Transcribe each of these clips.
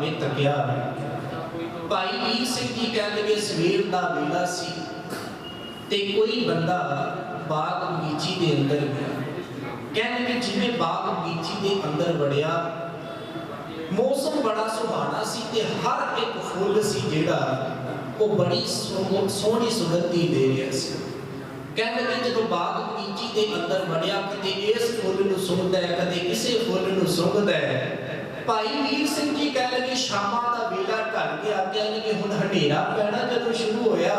भावे तकिया। भाई वीर सिंह जी कह लगे सवेर का वेला सी ते कोई बंदा बाग बगीची के अंदर गया। कह लगे जिवें बाग बगीची के अंदर वड़िया, मौसम बड़ा सुहाना सी ते हर एक फुल सी जिहड़ा वो बड़ी सोहनी सुगंधी दे रहा सी। कह लगे जो बाग बगीची के अंदर वड़िया, कदे इस फुल नूं सुंघदा है, कदे किसी फुल नूं सुंघदा है। भाई वीर सिंह जी कह लगे शामां दा वेला ढल गया। कह लगे हुण हनेरा पैना जदों शुरू होया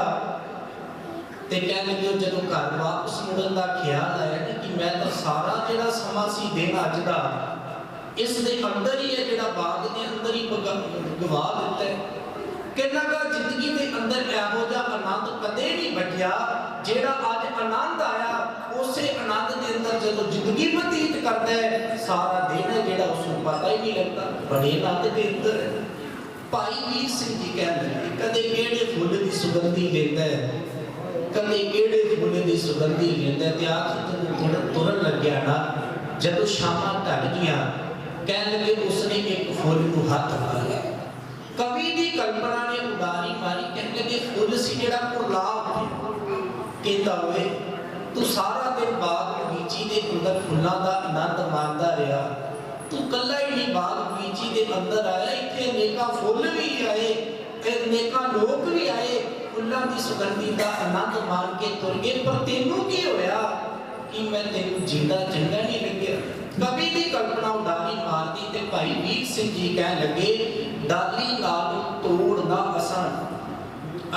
ते कह लगे जदों घर वापस मुड़न दा ख्याल आया कि मैं तो सारा जिहड़ा समां सी दिन अज दा इस दे अंदर ही है, जिहड़ा बाग दे अंदर ही गवा दिता है। कहना गा जिंदगी के अंदर इहो जिहा आनंद कदे नहीं बटिया जिहड़ा अज आनंद आया। उसे आनंद के अंदर जदों जिंदगी बतीत करता है सारा दिन है जिहड़ा उसनूं पता ही नहीं लगता। बड़े आनंद के अंदर है। भाई वीर सिंह जी कह लगे कदे किहड़े फुल की सुगंधी लेंदा है, कदे किहड़े फुल की सुगंधी लेंदा है। ते आखिर जदों तुरन लग्या ना, जदों शामां ढल गईयां, कह लगे उसने एक फुल नूं हथ मारिया। कवि की कल्पना ने उडारी मारी। कह लगे फुल सी जिहड़ा कुरला उठे, कहता होए तू सारा दिन बाग बगीची के अंदर फुलों का आनंद मानता रहा, तू कला ही नहीं बाग बगीची के अंदर आया, इतने अनेका फुल भी आए, अनेका लोग भी आए, फुलों की सुगंधी का आनंद मान के तुर गए। पर तेनू की होया कि मैं तेनू जिंदा चंगा नहीं लग्या। कवि की कल्पना उडारी मार दी ते भाई वीर सिंह जी कह लगे डाली नाल तोड़ना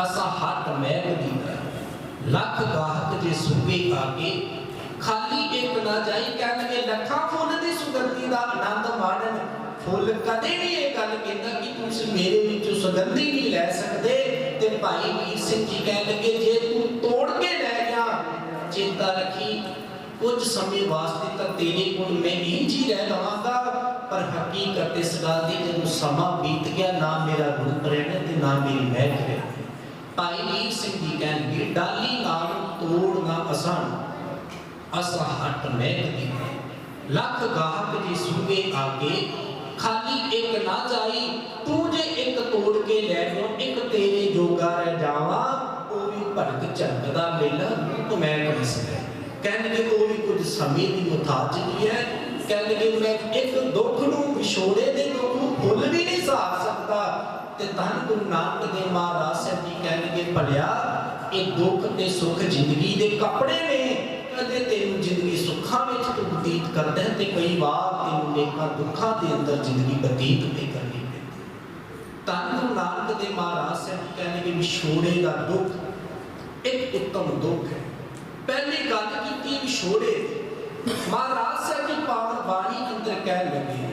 असा हट महक दी लख गाहक जे सुगे आगे खाली एक ना जाई। कह लगे लखा फुल की सुगंधी का आनंद माणन, फुल कदे भी ये गल कहता कि तुम मेरे विचों सुगंधी नहीं लै सकते। ते भाई वीर सिंह जी कह लगे जे तू तोड़ के लै गया चेता रखी कुछ समय वास्ते तो तेरे कोल मैं नहीं जी रह लवांगा, पर हकीकत इस गल दी जदों समा बीत गया ना मेरा रूप रहना ते ना मेरी महक रहनी। भाई वीर सिंह जी कहणगे डाली नाल तोड़ना आसान असा हट महक दी लख गाहक जी सूबे आगे खाली एक ना जाई। तू जे एक तोड़ के लै लो एक तेरे जोगा रह जावा, वो भी भड़क झलकदा मेला तो मैं कर सकदा। कहणगे वो भी कुछ समय की मुताजगी है। कहणगे मैं एक दुख नूं विछोड़े दे दुख नूं भुल भी नहीं सकता। ते धन गुरु नानक देव महाराज साहब जी कहणगे भलिया ये दुख ते सुख जिंदगी दे कपड़े ने, कदे तेनू जिंदगी सुखां विच तू बतीत करदा है ते कई बार तेनू नेकां दुखां दे अंदर जिंदगी बतीत भी करनी पैंदी। धन गुरु नानक देव महाराज साहब जी कहणगे विछोड़े दा दुख एक उत्तम दुख है। पहली गल कीती विछोड़े, महाराज साहब जी पावन बाणी अंदर कह लगे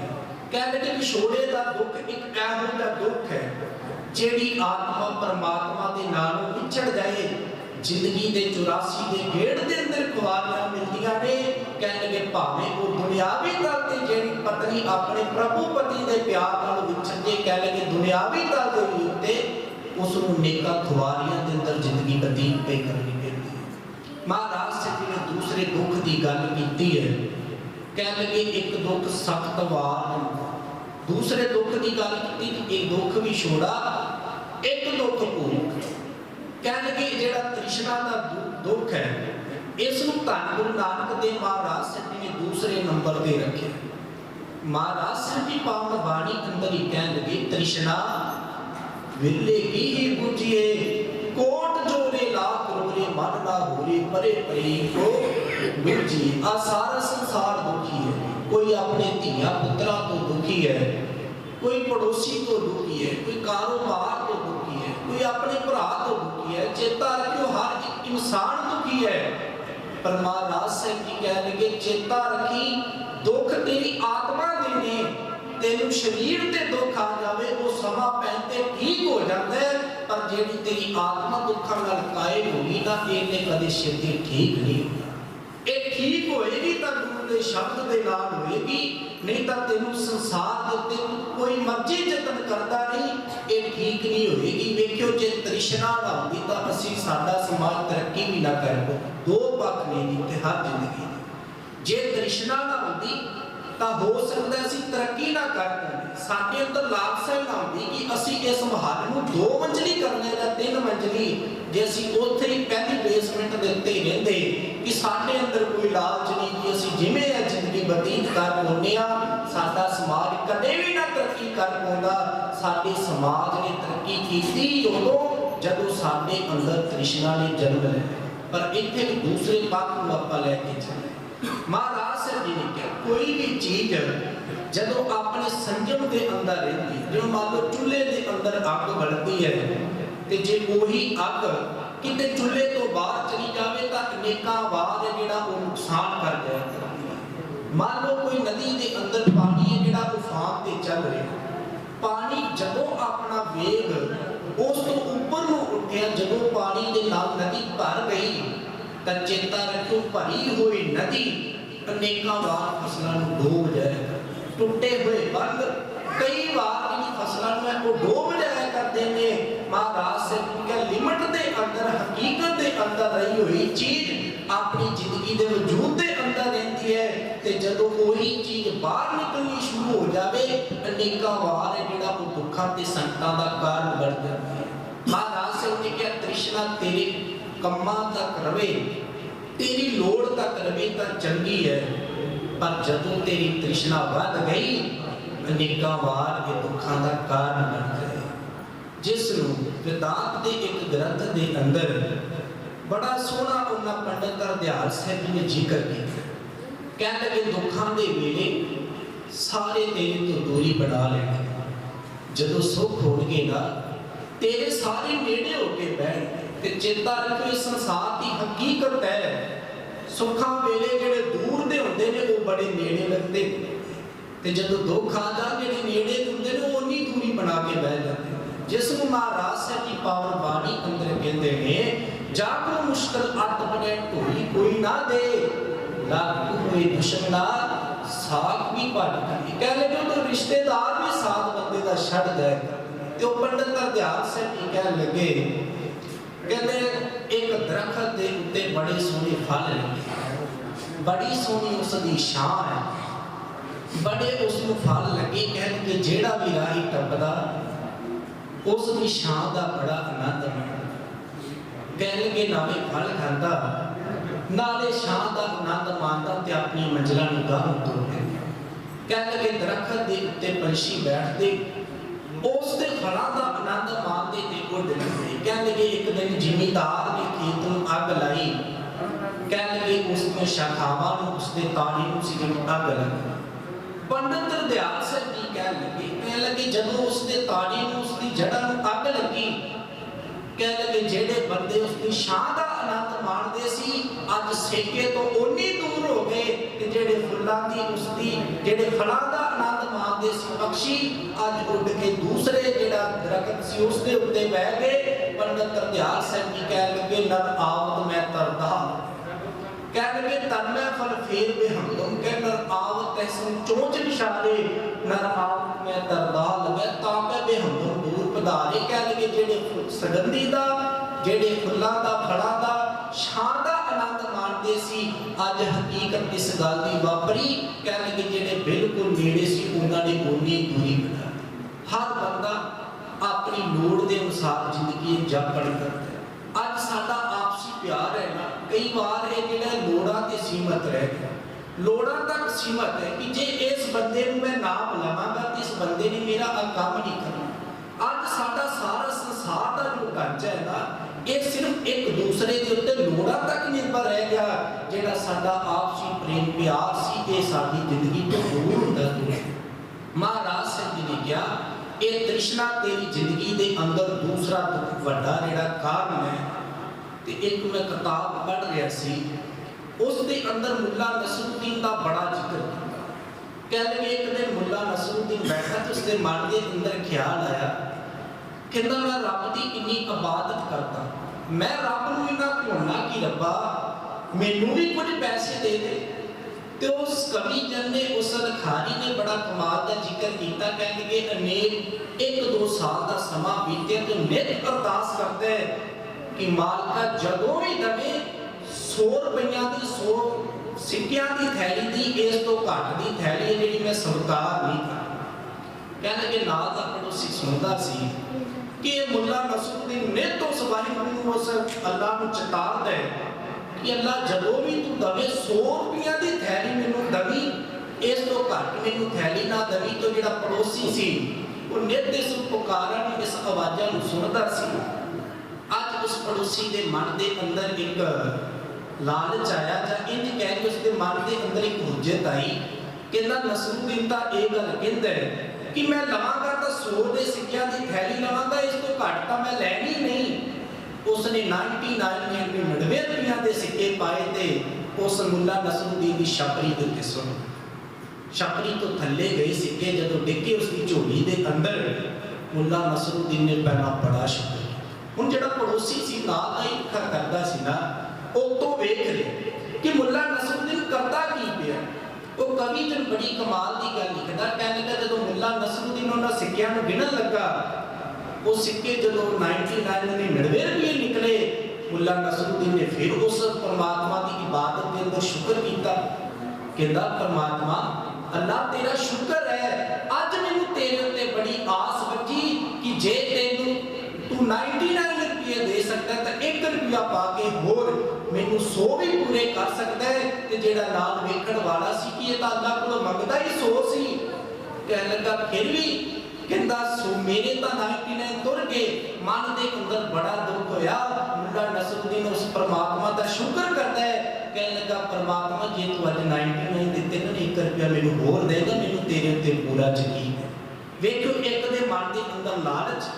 विछोड़े का दुख एक इहो जिहा दुख है जिहड़ी आत्मा परमात्मा दे नालों विछड़ जाए। जिंदगी दे 84 दे गेड़ दे अंदर खुआरियां मिलदियां ने। कह लगे भावें वो दुनियावी तल ते जिहड़ी पत्नी अपने प्रभु पति दे प्यार नाल विछड़ जे, कह लगे दुनियावी तल दे उत्ते उस नूं नेकां खुआरियां दे अंदर जिंदगी बतीत पे करनी पैंदी है। महाराज साहब जी ने दूसरे दुख की गल कीती है। कह लगे एक दुख सख्त वार, दूसरे दुख की गल की एक दुख भी छोड़ा एक दुख भूख। कह लगे जिहड़ा तृष्णा का दुख है इस नूं धन गुरु नानक देव महाराज साहब जी ने दूसरे नंबर पे रखे। महाराज साहब जी पावन बाणी अंदर ही कह लगे तृष्णा विले की ही बुझिए कोट जोरे लाख रोरे मन ना होरे परे परे को बुझी। आ सारा संसार दुखी है, कोई अपने धिया पुत्रा तो दुखी है, कोई पड़ोसी तो दुखी है, कोई कारोबार तो दुखी है, कोई अपने भरा तो दुखी है। चेता रखियो हर एक इंसान दुखी है। पर महाराज साहब जी कह लगे चेता रखी दुख तेरी आत्मा दे ने, तेनू शरीर ते दुख आ जावे वो समा पैंते ठीक हो जाता है, पर जेड़ी तेरी आत्मा दुखां नाल कायल होगी ना ये कदे छेती ठीक नहीं होगा। ये ठीक होएगी तो गुरु के शब्द के नाल होएगी, नहीं तो तेनू संसार दे उत्ते कोई मर्जी जतन करता नहीं ये ठीक नहीं होएगी। वेखियो जे तृष्णा ना होगी तो असीं साडा समाज तरक्की भी ना कर पाए। दो पक्ष ने जिते हर जिंदगी जे तृष्णा ना होती ਤਾਂ ਹੋ ਸਕਦਾ ਅਸੀਂ ਤਰੱਕੀ ਨਾ ਕਰ ਪਾਉਂਦੇ, ਸਾਡੇ ਅੰਦਰ ਲਾਲਸਾ ਨਾ ਹੁੰਦੀ ਕਿ ਅਸੀਂ ਇਸ ਮਹੱਲ ਨੂੰ 2 ਮੰਜ਼ਲੀ ਕਰਨੇ ਜਾਂ 3 ਮੰਜ਼ਲੀ। ਜੇ ਅਸੀਂ ਉੱਥੇ ਹੀ ਪਹਿਲੀ ਬੇਸਮੈਂਟ ਦੇ ਉੱਤੇ ਰਹਿੰਦੇ ਕਿ ਸਾਡੇ ਅੰਦਰ ਕੋਈ ਲਾਲਚ ਨਹੀਂ ਕਿ ਅਸੀਂ ਜਿਵੇਂ ਇਹ ਜ਼ਿੰਦਗੀ ਬਤੀਤ ਕਰ ਪਾਉਂਦੇ ਆ, ਸਾਡਾ ਸਮਾਜ ਕਦੇ ਵੀ ਨਾ ਤਰੱਕੀ ਕਰ ਪਾਉਂਦਾ। ਸਾਡੇ ਸਮਾਜ ਨੇ ਤਰੱਕੀ ਕੀਤੀ ਉਦੋਂ ਜਦੋਂ ਸਾਡੇ ਅੰਦਰ ਤ੍ਰਿਸ਼ਨਾ ਨੇ ਜਨਮ ਲਿਆ। ਪਰ ਇੱਥੇ ਵੀ ਦੂਸਰੇ ਪੱਖ ਨੂੰ ਆਪਾਂ ਲੈ ਕੇ ਚੱਲੇ। ਮਹਾਰਾਜ ਸਾਹਿਬ ਜੀ ਨੇ ਕਿਹਾ ਕੋਈ ਵੀ ਚੀਜ਼ ਜਦੋਂ ਆਪਣੇ ਸੰਜਮ ਦੇ ਅੰਦਰ ਰਹਿੰਦੀ, ਜਿਵੇਂ ਮੰਨ ਲਓ ਚੁੱਲ੍ਹੇ ਦੇ ਅੰਦਰ ਅੱਗ ਬਲਦੀ ਹੈ ਤੇ ਜੇ ਉਹੀ ਅੱਗ ਕਿਤੇ ਚੁੱਲ੍ਹੇ ਤੋਂ ਬਾਹਰ ਚਲੀ ਜਾਵੇ ਤਾਂ ਅਨੇਕਾਂ ਵਾਰ ਜਿਹੜਾ ਉਹ ਨੁਕਸਾਨ ਕਰ ਜਾਏਗਾ। ਮੰਨ ਲਓ ਕੋਈ ਨਦੀ ਦੇ ਅੰਦਰ ਪਾਣੀ ਹੈ ਜਿਹੜਾ ਉਫਾਨ ਤੇ ਚੱਲ ਰਿਹਾ, ਪਾਣੀ ਜਦੋਂ ਆਪਣਾ ਵੇਗ ਉਸ ਤੋਂ ਉੱਪਰ ਨੂੰ ਉੱਠਿਆ, ਜਦੋਂ ਪਾਣੀ ਦੇ ਨਾਲ ਨਦੀ ਭਰ ਗਈ ਤਾਂ ਚੇਤਾ ਰੱਖੋ ਭਰੀ ਹੋਈ ਨਦੀ ਅਨੇਕਾਂ ਵਾਰ ਫਸਲਾਂ ਨੂੰ ਡੋਬ ਜਾਏਗਾ। ਟੁੱਟੇ ਹੋਏ ਬੰਦ ਕਈ ਵਾਰ ਜਿਹੜੀ ਫਸਲਾਂ ਨੂੰ ਹੈ ਉਹ ਡੋਬ ਜਾਇਆ ਕਰਦੇ ਨੇ। ਮਹਾਰਾਜ ਸਾਹਿਬ ਕਹਿੰਦੇ ਲਿਮਟ ਦੇ ਅੰਦਰ, ਹਕੀਕਤ ਦੇ ਅੰਦਰ ਰਹੀ ਹੋਈ ਚੀਜ਼ ਆਪਣੀ ਜ਼ਿੰਦਗੀ ਦੇ ਵਜੂਦ ਦੇ ਅੰਦਰ ਰਹਿੰਦੀ ਹੈ ਤੇ ਜਦੋਂ ਉਹੀ ਚੀਜ਼ ਬਾਹਰ ਨਿਕਲਣੀ ਸ਼ੁਰੂ ਹੋ ਜਾਵੇ ਅਨੇਕਾਂ ਵਾਰ ਜਿਹੜਾ ਉਹ ਦੁੱਖਾਂ ਤੇ ਸੰਕਟਾਂ ਦਾ ਕਾਰਨ ਬਣ ਜਾਂਦਾ ਹੈ। ਮਹਾਰਾਜ ਸਾਹਿਬ ਨੇ ਕਿਹਾ ਤ੍ਰਿਸ਼ਨਾ ਤੇਰੇ ਕੰਮਾਂ ਤੱਕ ਰਵੇ, ਤੇਰੀ ਲੋੜ ਤੱਕ ਰਵੇ ਤਾਂ ਚੰਗੀ ਹੈ, ਪਰ ਜਦੋਂ ਤੇਰੀ ਤ੍ਰਿਸ਼ਨਾ ਵੱਧ ਗਈ ਅਨੇਕਾਂ ਵਾਰ ਇਹ ਦੁੱਖਾਂ ਦਾ ਕਾਰਨ ਬਣ ਜਾਏ। ਜਿਸ ਨੂੰ ਵਿਦਾਤ ਦੇ ਇੱਕ ਗ੍ਰੰਥ ਦੇ ਅੰਦਰ ਬੜਾ ਸੋਹਣਾ ਉਹਨਾਂ ਪੰਡਤ ਹਰਦਿਆਲ ਸਾਹਿਬ ਜੀ ਨੇ ਜ਼ਿਕਰ ਕੀਤਾ। ਕਹਿੰਦੇ ਕਿ ਦੁੱਖਾਂ ਦੇ ਵੇਲੇ ਸਾਰੇ ਤੇਰੇ ਤੋਂ ਦੂਰੀ ਬਣਾ ਲੈਣੇ, ਜਦੋਂ ਸੁੱਖ ਹੋਣਗੇ ਨਾ ਤੇਰੇ ਸਾਰੇ ਨੇੜੇ ਹੋ ਕੇ ਬਹਿਣਗੇ। ਤੇ ਚੇਤਾ ਰੱਖੋ ਇਸ ਸੰਸਾਰ ਦੀ ਹਕੀਕਤ ਹੈ, ਸੁੱਖਾਂ ਵੇਲੇ ਜਿਹੜੇ ਦੂਰ ਦੇ ਹੁੰਦੇ ਨੇ ਉਹ ਬੜੇ ਨੇੜੇ ਲੱਗਦੇ ਤੇ ਜਦੋਂ ਦੁੱਖ ਆ ਜਾ ਜਿਹੜੇ ਨੇੜੇ ਹੁੰਦੇ ਨੇ ਉਹ ਉਨੀ ਦੂਰੀ ਬਣਾ ਕੇ ਬਹਿ ਜਾਂਦੇ। ਜਿਸ ਨੂੰ ਮਹਾਰਾਜ ਸਾਹਿਬ ਦੀ ਪਾਵਨ ਬਾਣੀ ਅੰਦਰ ਕਹਿੰਦੇ ਨੇ ਜਾਗੋ ਮੁਸ਼ਕਲ ਅੱਤ ਬਣੇ ਢੋਈ ਕੋਈ ਨਾ ਦੇ, ਲੱਗ ਹੋਏ ਦੁਸ਼ਮਣਾ ਸਾਥ ਵੀ ਭੱਜ ਗਈ। ਕਹਿੰਦੇ ਕਿ ਉਹ ਰਿਸ਼ਤੇਦਾਰ ਵੀ ਸਾਥ ਬੰਦੇ ਦਾ ਛੱਡ ਜਾਏਗਾ। ਤੇ ਉਹ ਪੰਡਤ ਹਰਦਿਆਲ ਸਾਹਿਬ ਜੀ ਕਹਿਣ ਲੱਗੇ, ਕਹਿੰਦੇ ਇੱਕ ਦਰਖਤ ਦੇ ਉੱਤੇ ਬੜੇ ਸੋਹਣੇ ਫਲ ਲੱਗੇ, ਬੜੀ ਸੋਹਣੀ ਉਸ ਦੀ ਛਾਂ ਹੈ, ਬੜੇ ਉਸ ਨੂੰ ਫਲ ਲੱਗੇ। ਕਹਿੰਦੇ ਕਿ ਜਿਹੜਾ ਵੀ ਰਾਹੀ ਟੱਪਦਾ ਉਸ ਦੀ ਛਾਂ ਦਾ ਬੜਾ ਆਨੰਦ ਮਾਣਦਾ। ਕਹਿੰਦੇ ਨਾਲੇ ਫਲ ਖਾਂਦਾ ਨਾਲੇ ਛਾਂ ਦਾ ਆਨੰਦ ਮਾਣਦਾ ਤੇ ਆਪਣੀ ਮੰਜ਼ਿਲਾਂ ਨੂੰ ਗਾਂਹ ਤੋਰਦਾ। ਕਹਿੰਦੇ ਕਿ ਦਰਖਤ ਦੇ ਉੱਤੇ ਪੰਛੀ ਬੈਠਦੇ ਉਸ ਦੇ ਫਲਾਂ ਦਾ ਆਨੰਦ ਮਾਣਦੇ ਤੇ ਉੱਡ ਜਾਂਦੇ। ਕਹਿੰਦੇ ਕਿ ਇੱਕ ਦਿਨ ਜ਼ਿਮੀਂਦਾਰ ਨੇ ਖੇਤ ਨੂੰ ਅੱਗ ਲਾਈ, ਕਹਿੰਦੇ ਕਿ ਉਸ ਦੀਆਂ ਸ਼ਾਖਾਵਾਂ ਨੂੰ ਉਸ ਦੇ ਤਾਣੇ ਨੂੰ ਸੀ ਅੱਗ ਲੱਗੀ। ਪੰਡਤ ਹਰਦਿਆਲ ਸਾਹਿਬ ਜੀ ਕਹਿਣ ਲੱਗੇ ਜਦੋਂ ਉਸ ਦੇ ਤਾਣੇ ਨੂੰ ਉਸ ਦੀ ਜੜ੍ਹਾਂ ਨੂੰ ਅੱਗ ਲੱਗੀ, ਕਹਿੰਦੇ ਕਿ ਜਿਹੜੇ ਬੰਦੇ ਉਸ ਦੀ ਛਾਂ ਦਾ ਆਨੰਦ ਮਾਣਦੇ ਸੀ ਅੱਜ ਸੇਕੇ ਤੋਂ ਓਨੀ ਦੂਰ ਹੋ ਗਏ ਤੇ ਜਿਹੜੇ ਫੁੱਲਾਂ ਦੀ ਉਸ ਦੀ ਜਿਹੜੇ ਫਲਾਂ ਦਾ ਆਨੰਦ ਮਾਣਦੇ ਸੀ ਪੰਛੀ ਅੱਜ ਉੱਡ ਕੇ ਦੂਸਰੇ ਜਿਹੜਾ ਦਰਖਤ ਸੀ ਉਸ ਦੇ ਉੱਤੇ ਬਹਿ ਗਏ। ਪੰਡਤ ਹਰਦਿਆਲ ਸਾਹਿਬ ਜੀ ਕਹਿਣ ਲੱਗੇ ਨਰ ਆਵਤ ਮੈਂ ਤਰਦਾ, ਕਹਿਣ ਲੱਗੇ ਤਨ ਮੈਂ ਫਲ ਫੇਰ ਬੇਹਮਦਮ, ਕਹਿ ਨਰ ਆਵਤ ਐਸਨ ਚੋਂਚ ਨਿਸ਼ਾਨੇ ਨਰ ਆਵਤ ਮੈਂ ਤਰਦਾ ਲਵੇ ਤਾਂ ਮੈਂ ਬੇਹਮਦਮ ਦੂਰ ਪਧਾਰੇ। ਕਹਿਣ ਲੱਗੇ ਜਿਹੜੇ ਸੁਗੰਧੀ ਦਾ ਜਿਹੜੇ ਫੁੱਲਾਂ ਦਾ ਫਲਾਂ ਦਾ ਛਾਂ ਦਾ ਆਨੰਦ ਮਾਣਦੇ ਸੀ ਅੱਜ ਹਕੀਕਤ ਇਸ ਗੱਲ ਦੀ ਵਾਪਰੀ। ਕਹਿਣ ਲੱਗੇ ਜਿਹੜੇ ਬਿਲਕੁਲ ਨੇੜੇ ਸੀ ਉਹਨਾਂ ਨੇ ਉਨੀ ਦੂਰੀ ਬਣਾ। ਹਰ ਬੰਦਾ ਆਪਣੀ ਲੋੜ ਦੇ ਅਨੁਸਾਰ ਜ਼ਿੰਦਗੀ ਜਾਪਣ ਕਰਦਾ। ਅੱਜ ਸਾਡਾ ਆਪਸੀ ਪਿਆਰ ਹੈ ਨਾ, ਕਈ ਵਾਰ ਇਹ ਜਿਹੜਾ ਲੋੜਾਂ ਤੇ ਸੀਮਤ ਰਹਿ ਗਿਆ। ਲੋੜਾਂ ਤੱਕ ਸੀਮਤ ਹੈ ਕਿ ਜੇ ਇਸ ਬੰਦੇ ਨੂੰ ਮੈਂ ਨਾ ਬੁਲਾਵਾਂਗਾ ਤੇ ਇਸ ਬੰਦੇ ਨੇ ਮੇਰਾ ਕੰਮ ਨਹੀਂ ਕਰਨਾ। ਅੱਜ ਸਾਡਾ ਸਾਰਾ ਸੰਸਾਰ ਦਾ ਜੋ ਢਾਂਚਾ ਹੈ ਨਾ ਇਹ ਸਿਰਫ ਇੱਕ ਦੂਸਰੇ ਦੇ ਉੱਤੇ ਲੋੜਾਂ ਤੱਕ ਨਿਰਭਰ ਰਹਿ ਗਿਆ। ਜਿਹੜਾ ਸਾਡਾ ਆਪਸੀ ਪ੍ਰੇਮ ਪਿਆਰ ਸੀ ਇਹ ਸਾਡੀ ਜ਼ਿੰਦਗੀ ਤੋਂ ਦੂਰ ਹੁੰਦਾ ਗਿਆ। ਮਹਾਰਾਜ ਸਾਹਿਬ ਜੀ ਨੇ ਕਿਹਾ ਇਹ ਤ੍ਰਿਸ਼ਨਾ ਤੇਰੀ ਜ਼ਿੰਦਗੀ ਦੇ ਅੰਦਰ ਦੂਸਰਾ ਵੱਡਾ ਜਿਹੜਾ ਕਾਰਨ ਹੈ। ਤੇ ਇੱਕ ਮੈਂ ਕਿਤਾਬ ਪੜ੍ਹ ਰਿਹਾ ਸੀ ਉਸ ਦੇ ਅੰਦਰ ਮੁੱਲਾ ਨਸਰੁਦੀਨ ਦਾ ਬੜਾ ਜ਼ਿਕਰ ਕੀਤਾ। ਕਹਿੰਦੇ ਇੱਕ ਦਿਨ ਮੁੱਲਾ ਨਸਰੁਦੀਨ ਬੈਠਾ ਤੇ ਉਸਦੇ ਮਨ ਦੇ ਅੰਦਰ ਖਿਆਲ ਆਇਆ, ਕਹਿੰਦਾ ਮੈਂ ਰੱਬ ਦੀ ਇੰਨੀ ਇਬਾਦਤ ਕਰਦਾ, ਮੈਂ ਰੱਬ ਨੂੰ ਇੰਨਾ ਭੁੱਲਣਾ ਕਿ ਰੱਬਾ ਮੈਨੂੰ ਵੀ ਕੁਝ ਪੈਸੇ ਦੇ ਦੇ। ਤੇ ਉਸ ਕਵੀ ਜਨ ਨੇ ਉਸ ਲਖਾਰੀ ਨੇ ਬੜਾ ਕਮਾਲ ਦਾ ਜ਼ਿਕਰ ਕੀਤਾ। ਕਹਿੰਦੇ ਅਨੇਕ 1-2 ਸਾਲ ਦਾ ਸਮਾਂ ਬੀਤਿਆ ਤੇ ਨਿਤ ਅਰਦਾਸ ਕਰਦਾ ਹੈ ਕਿ ਮਾਲਕਾ ਜਦੋਂ ਵੀ ਦਵੇ 100 ਰੁਪਈਆਂ ਦੀ 100 सिक्कियां की थैली दी इस तो घट दी थैली है जिहड़ी मैं स्वीकार नहीं कर। कहने के नाल दा पड़ोसी सुनदा सी कि ये मुल्ला नसरुद्दीन नित उस वाहिगुरू नूं उस अल्लाह नूं चितारदा है कि अल्लाह जदों भी तू दवे 100 रुपया की थैली मैनूं दवी, इस तो घट मैनूं थैली ना दवी। तो जिहड़ा पड़ोसी सी वो नित इस पुकारा नूं इस आवाज़ां नूं सुनदा सी। अज उस पड़ोसी के मन के अंदर एक लालच आया, जां इंज कह के उसके मन के अंदर एक हुज्जत आई। कहंदा नसरुद्दीन तां इह गल कहंदा है कि मैं लवांगा तो 100 दे सिक्कियां की थैली लवांगा, इस तो घट तां मैं लैनी नहीं। उसने 99 रुपया के सिक्के पाए थे उस मुल्ला नसरुद्दीन की छपरी के उत्ते सुट। छपरी तो थल्ले गए सिक्के जदों डिगे उसकी झोली के अंदर, मुल्ला नसरुद्दीन ने पहला बड़ा शुक्र किया। हुण जिहड़ा पड़ोसी सी नाल दा ही करदा सी ना, ਉਹ ਤੋਂ ਵੇਖ ਰਿਹਾ कि मुल्ला नसरुद्दीन करता की पिया। वो कवि जन बड़ी कमाल की गल लिखदा, कहने लगा जदों मुल्ला नसरुद्दीन उन्हां सिक्कियां नूं गिणन लगा, वो सिक्के जदों 99 रुपये निकले, मुल्ला नसरुद्दीन ने फिर उस परमात्मा की इबादत के अंदर शुक्र किया। कहंदा परमात्मा अल्लाह तेरा शुक्र है, अज मैनूं तेरे उत्ते बड़ी आस वजी कि जे तैनूं तू 99 रुपये दे सकता है तो 1 रुपया पा के होर मैनू 100 भी पूरे कर सकता है। ते जेड़ा नाल वेखण वाला सी कि ये तां अल्लाह कोलों मंगदा ही 100 सी। कहण लगा फिर भी कहंदा सो मेरे तां 99 तुर गए। मन दे अंदर बड़ा दुख होया। मुल्ला नसरुद्दीन उस परमात्मा दा शुक्र करदा है। कहण लगा परमात्मा जे तू अज 99 दित्ते ना 1 रुपया मैनू होर देगा, मैनू तेरे उत्ते पूरा यकीन है। वेखो एक दे मन दे अंदर लालच,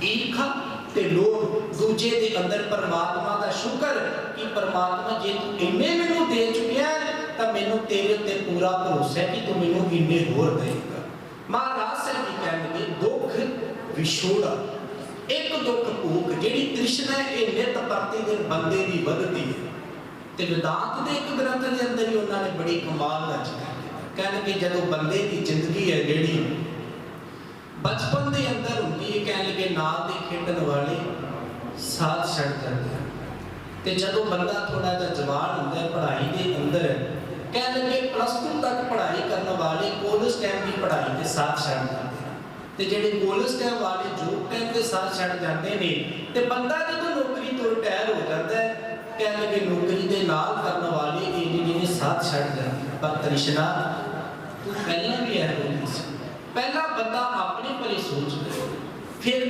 ईर्खा ते लोभ, दूजे दे अंदर परमात्मा दा शुक्र कि परमात्मा जे तू इन्ने मैनू दे चुकिया तां मैनू तेरे उत्ते पूरा भरोसा है कि तू मैनू इन्ने होर देगा। महाराज साहब जी कहणगे दुख विछोड़ा, एक दुख भूख जिहड़ी तृष्णा है ये नित प्रतिदिन बंदे दी वधदी है। ते वेदांत दे एक ग्रंथ दे अंदर ही उन्हां ने बड़ी कमाल दा जिक्र कीता। कहणगे जदों बंदे दी जिंदगी है जिहड़ी बचपन के अंदर होंगी है, कह लगे नाल दे खेडन वाले साथ छड़ जाते हैं। तो जदों बंदा थोड़ा जिहा जवान होंदा है पढ़ाई के अंदर, कह लगे +2 तक पढ़ाई करने वाले कॉलेज टाइम की पढ़ाई के साथ छड़ जाते हैं। तो जेडे कॉलेज टाइम वाले जॉब टाइम के साथ छड़ जाते हैं, तो बंदा जदों नौकरी तो रिटायर हो जाता है, कह लगे नौकरी के नाल करने वाले जिन्हें साथ छड़ जाते हैं। पर तृष्णा तू पहला भी है पहला बंदा अपने बारे सोचता है, फिर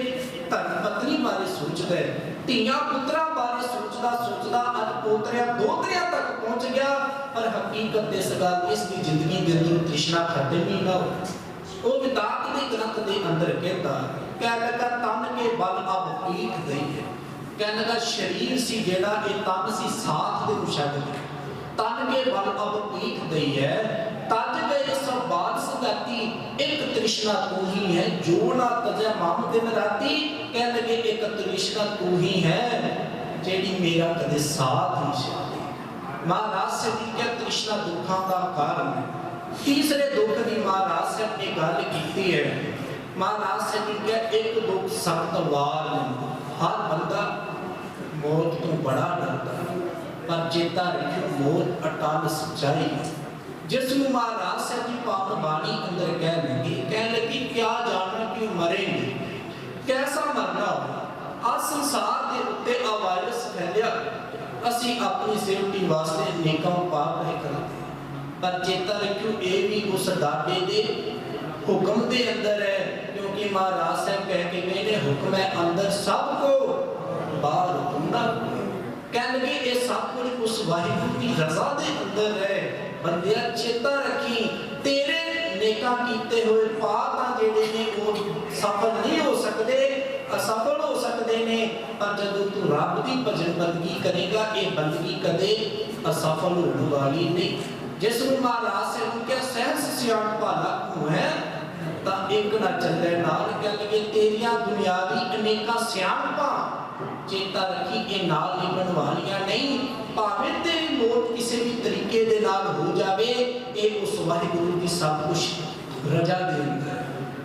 धर्म पत्नी बारे सोचता है, धियां पुत्रां बारे सोचदा सोचदा अज पोतरियां दोतरियां तक पहुंच गया। पर हकीकत इस गल इसकी जिंदगी के अंदर तृष्णा खत्म ही ना हो। वो वेदांत के ग्रंथ के अंदर कहता, कह लगा तन के बल अब पीठ गई है। कह लगा शरीर सी जेड़ा ये तन सी साथ दे छड्ड गया, तन के बल अब पीठ गई है। तज गए सब बात सगाती, एक तृष्णा तू ही है जो ना तजे मम दिन राती। कह लगे एक तृष्णा तू ही है जेड़ी मेरा कदे साथ नहीं छड्डी। महाराज से क्या तृष्णा दुखों का कारण है। तीसरे दुख की महाराज से ने गल की है। महाराज से क्या एक दुख सख्त वार नहीं, हर बंदा मौत तो बड़ा डरता है, पर चेता रखियो मौत अटल सच्चाई है। जिसमें महाराज साहब जी पावन बाणी अंदर कह लगी क्या जानना क्यों मरेंगे, कैसा मरना हो। आज संसार के उत्ते आ वायरस फैलिया, असी अपनी सेफ्टी वास्ते नेकां पाप नहीं करते, पर चेता रखियो ये भी उस दाते दे हुक्म के अंदर है। क्योंकि महाराज साहब कह के गए ने हुक्म है अंदर सबको बाहर हुक्म ना। कह लगे ये सब कुछ उस वाहिगुरू की रजा के अंदर है। बंदिया चेता रखी तेरे नेका कीते हुए पाप जेड़े ने वो सफल नहीं हो सकते, असफल हो सकते ने। पर जब तू रब की भजन बंदगी करेगा ये बंदगी कदे असफल होने वाली नहीं। जिस महाराज से उनके सहस सियाण भाला है ता एक ना चले नाल। कह लगे तेरिया दुनियावी अनेका सियाणपा चेता रखी ये नाल निभण वालियां नहीं। भावें तेरी मौत किसी भी तरीके दे नाल हो जावे, ये उस वाहिगुरू की सब कुछ रजा दे अंदर।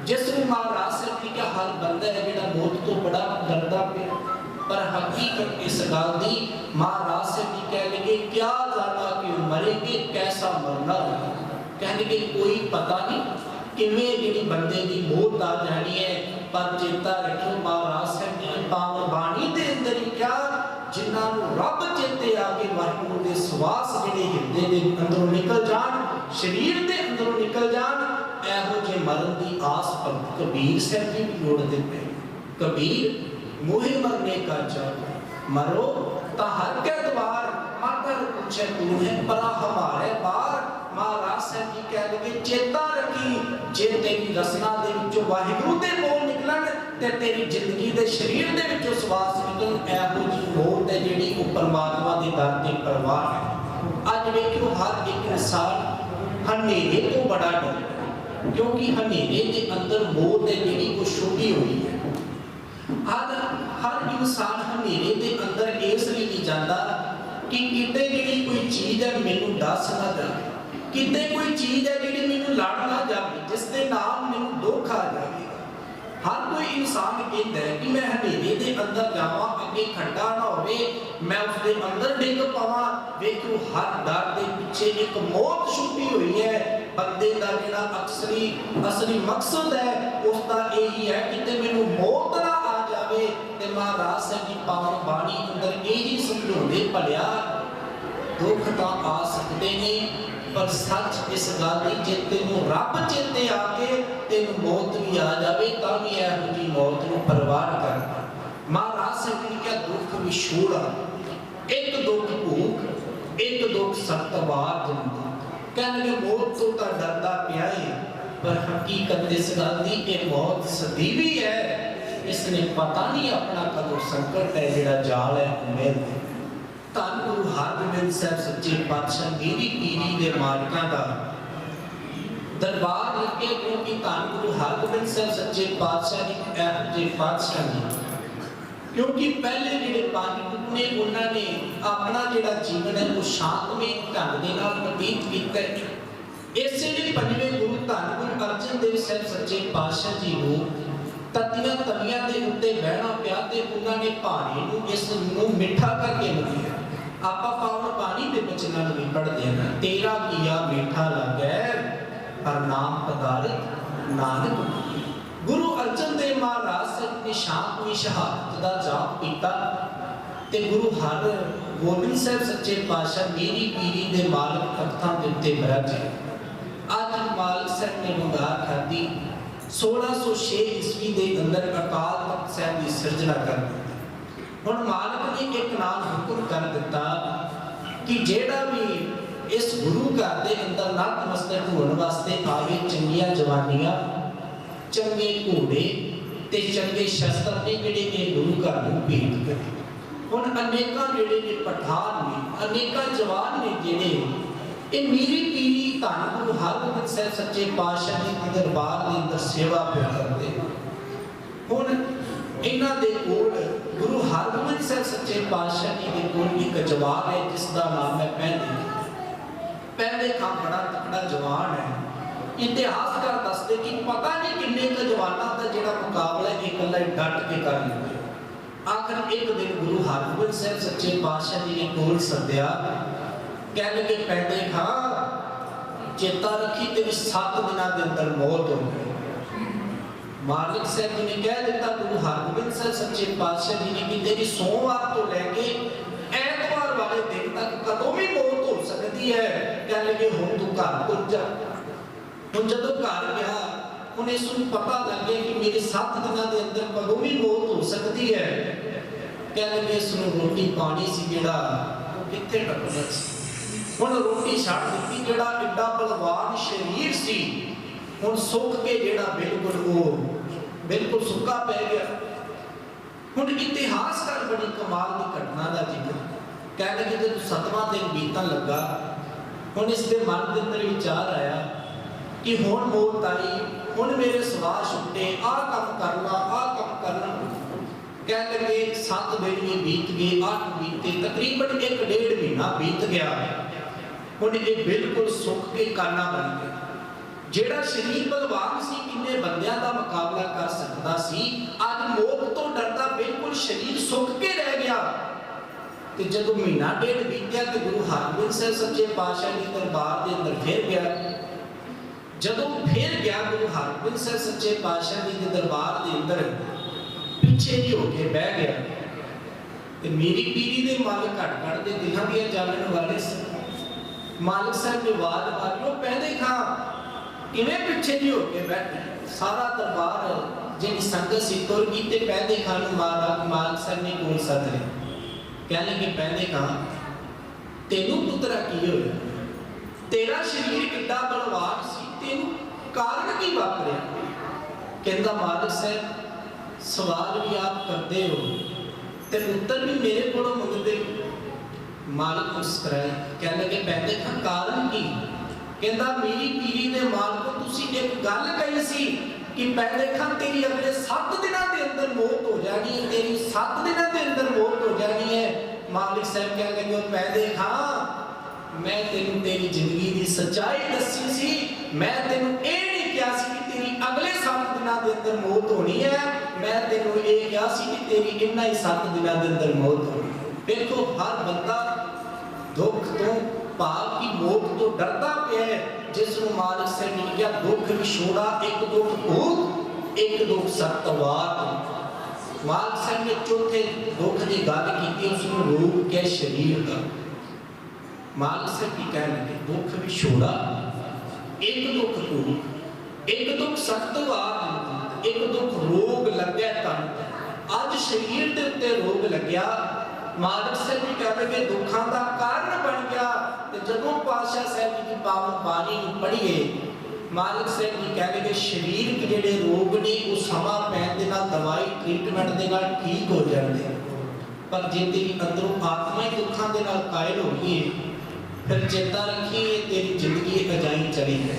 जिस महाराज से क्या हर बंदा है जिहड़ा मौत तो बड़ा डरदा पिया। पर हकीकत इस गल दी महाराज से भी कह लगे क्या ज्यादा क्यों मरेंगे कैसा मरना होगा। कह लगे कोई पता नहीं किवें जिहड़ी बंदे दी मौत आ जानी है, पर चेता रखो महाराज साहब जी पावन बाणी दे अंदर ही क्या जिन्हां नूं रब चेते आके वाहिगुरू दे सवास जिहड़े हिरदे दे अंदरों निकल जान, शरीर दे अंदरों निकल जान, एहो जे मरण दी आस पर कबीर साहब जी भी जोड़दे पे। कबीर मोहे मरने का जब मरो ता हर के द्वार मातर पूछे तू है परा हमारे बार। महाराज साहब जी कह लगे चेता रखी जे तेरी रसना दे विचों वाहिगुरू दे बोल निकलन ते तेरी जिंदगी दे शरीर दे विचों सवास निकलन, एहो जी मौत है जिहड़ी ओ परमात्मा दे दर ते परवाह है। अज वेखो हर एक इंसान हनेरे तो बड़ा डर, क्योंकि हनेरे के अंदर मौत है जिहड़ी वो छुपी हुई है। हर इंसान हनेरे के अंदर इसलिए नहीं जाता कि किते जिहड़ी कोई चीज़ है मैनू दस ना जाए, किते कोई चीज़ है जिहड़ी मैनू लड़ ना जाए, जिस दे नाल मैनू दुख आ जाएगा। हर कोई इंसान कहता है कि मैं हनेरे के अंदर जावां अगे खड्डा ना होवे, मैं उसके अंदर डिग पावां। वेखो हर डर के पीछे एक मौत छुपी हुई है। बंदे का जिहड़ा असली मकसद है उसका यही है कि मैनू मौत ना आ जाए। ते महाराज साहब जी पावन बाणी अंदर यही समझाउंदे भलिया दुख तां आ सकते ने, पर सच इस गल दी जे तैनूं रब चेते आके तैनूं मौत भी आ जाए तां भी इहो जी मौत नूं परवाह कर। महाराज साहब जी ने क्या दुख विछोड़ा, एक दुख भूख, एक दुख सत्तवार जिंदगी। कह लगे मौत तो तां डरदा पिया है, पर हकीकत इस गल दी कि मौत सदीवी है। इसने पता नहीं अपना कदों संकट है जिहड़ा जाल है उम्मीद है। धन गुरु हरगोबिंद साहब सच्चे पातशाह मेरी पीरी दे मालिकां दा दरबार लगे, क्योंकि धन गुरु हरगोबिंद साहब सच्चे पातशाह जी इहो जे पातशाह ने, क्योंकि पहले जिहड़े पंज गुरु ने उन्होंने अपना जिहड़ा जीवन है वो शांतमय ढंग दे नाल बतीत कीता है। इसे लिए पंजवें गुरु धन गुरु अर्जन देव साहब सच्चे पातशाह जी नूं ततियां तवियां दे उत्ते बहना पिया ते उन्होंने पानी नूं इस नूं मिठा करके लिया। आपां पावन पानी दे बचनां नूं भी पढ़दे हां, तेरा किया मीठा लागै पर नाम पदारथ नानक। गुरु अर्जन देव महाराज साहब ने शांतमई शहादत दा जाप पीता ते गुरु हरगोबिंद साहब सच्चे पातशाह मेरी पीरी दे मालक तख्तां दे उत्ते बिराजे। अज मालक साहब ने मुबारक खादी 1606 ईस्वी के अंदर अकाल तख्त साहब की सिरजना कर। हुण मालिक ने एक नाम हुक्म कर दिता कि जेड़ा भी इस गुरु घर के अंदर नतमस्तक होने वास्ते आवे, चंगियां जवानियां, चंगे घोड़े ते चंगे शस्त्र ने जिहड़े ये गुरु घर नूं भेंट करे। हुण अनेकां जिहड़े ने पठान ने, अनेकां जवान ने जिहड़े ये मेरी पीरी धन गुरु हरगोबिंद साहब सच्चे पातशाह जी के दरबार के अंदर सेवा पे करते। हुण इन्हां दे कोल गुरु हरगोबिंद साहब सच्चे पातशाह जी के कोल एक जवान है जिसका नाम है पहले का बड़ा तकड़ा जवान है। इतिहासकार दसदे कि पता नहीं किन्ने क जवानां दा जिहड़ा मुकाबला इकल्ला डट के कर लिया। आखिर एक दिन गुरु हरगोबिंद साहब सच्चे पातशाह जी ने कोल सद्या, कह लगे पैदे खा चेता रखी तेरी 7 दिनों के अंदर मौत हो गई। मालिक साहब जी ने कह दिता गुरु हरगोबिंद साहब सच्चे पातशाह जी ने कि तेरी सोमवार तो लैके ऐतवार वाले दिन तक कदों भी मौत हो सकती है। कह लगे हुण तू घर तुर जा। हुण जदों घर गया हुण इस नूं पता लग गया कि मेरे 7 दिनों के अंदर कदों भी मौत हो सकती है। कह लगे इस नूं रोटी पानी सी जिहड़ा कित्थे टपना सी। हुण रोटी छड़ दी जिहड़ा एडा बलवान शरीर सी हुण सुख के जिहड़ा बिल्कुल सुक्का पै गया। हुण इतिहासकार बड़ी कमाल की घटना का जिक्र कह लगे जब 7वां दिन बीतन लगा, हुण इसके मन के अंदर विचार आया कि हुण मौत आई, हुण मेरे सवास छुट्टे, आ काम करना आ काम करना। कह लगे 7 दिन भी बीत गए, 8 बीते, तकरीबन 1.5 महीना बीत गया। हुण ये बिल्कुल सुख के काना बन गया। जेड़ा शरीर बलवान सी किन्ने बंदियां दा मुकाबला कर सकता सी, अज मौत तो डरदा बिल्कुल शरीर सुक के रह गया। तो जब महीना डेढ़ बीतिया तो गुरु हरगोबिंद साहिब सच्चे पातशाह के दरबार के अंदर फिर गया। जदों फिर गया गुरु हरगोबिंद साहिब सच्चे पातशाह के दरबार के अंदर पिछे ही होके बह गया। तो मेरी पीरी के मालिक घट घट के दिलों दियां जानने वाले मालिक साहब ने आवाज मारी, वो पहले खां किवें पिछे जी होके बैठे। सारा दरबार जी संगत सी तुर गई ते पहले खां नूं मालिक साहब ने कौन सद लिया। कहने लगे पहले खां तेनू पुत्रा की होया, तेरा शरीर कितना बलवान सी, तेनू कारण की वापरिया। कहंदा मालिक साहब सवाल भी आप करते हो ते उत्तर भी मेरे को मंगते। मालिक मुस्कुराए, कहने लगे पहले खां कारण की। कहंदा मेरी पीरी दे मालिको तुसी एक गल कही सी कि पहले खां तेरी अगले 7 दिनों के अंदर मौत हो जानी है, तेरी 7 दिनों के अंदर मौत हो जानी है। मालिक साहब कह लगे पहले खां मैं तेनू तेरी जिंदगी की सच्चाई दसी सी, मैं तेनू ये नहीं कहा सी कि तेरी अगले 7 दिनों के अंदर मौत होनी है, मैं तेनू ये कहा सी कि तेरी इन्ना ही 7 दिनों के अंदर मौत होनी है। देखो हर बंदा दुख तो पाप की मौत तो डरता पे है, जिसको मालिक से मिल गया दुख विछोड़ा, एक दुख भूख एक दुख सतवार। मालिक साहब ने चौथे दुख की गल की, उसको रोग के शरीर का। मालिक साहब की कहने लगे दुख विछोड़ा, एक दुख भूख एक दुख सतवार, एक दुख रोग लग्या तन। अज शरीर के उत्ते रोग लग्या। मालिक साहब भी कह लगे दुखों का कारण बन गया। तो जदों पातशाह साहब जी की पावन बाणी पढ़िए, मालिक साहब जी कह लगे शरीर के जेडे रोग ने वो समा पैन दे नाल दवाई ट्रीटमेंट दे नाल ठीक हो जाते, पर जे तेरी अंदरों आत्मा ही दुखों के नाल कायल हो गई फिर चेता रखी तेरी जिंदगी अजाई चली है।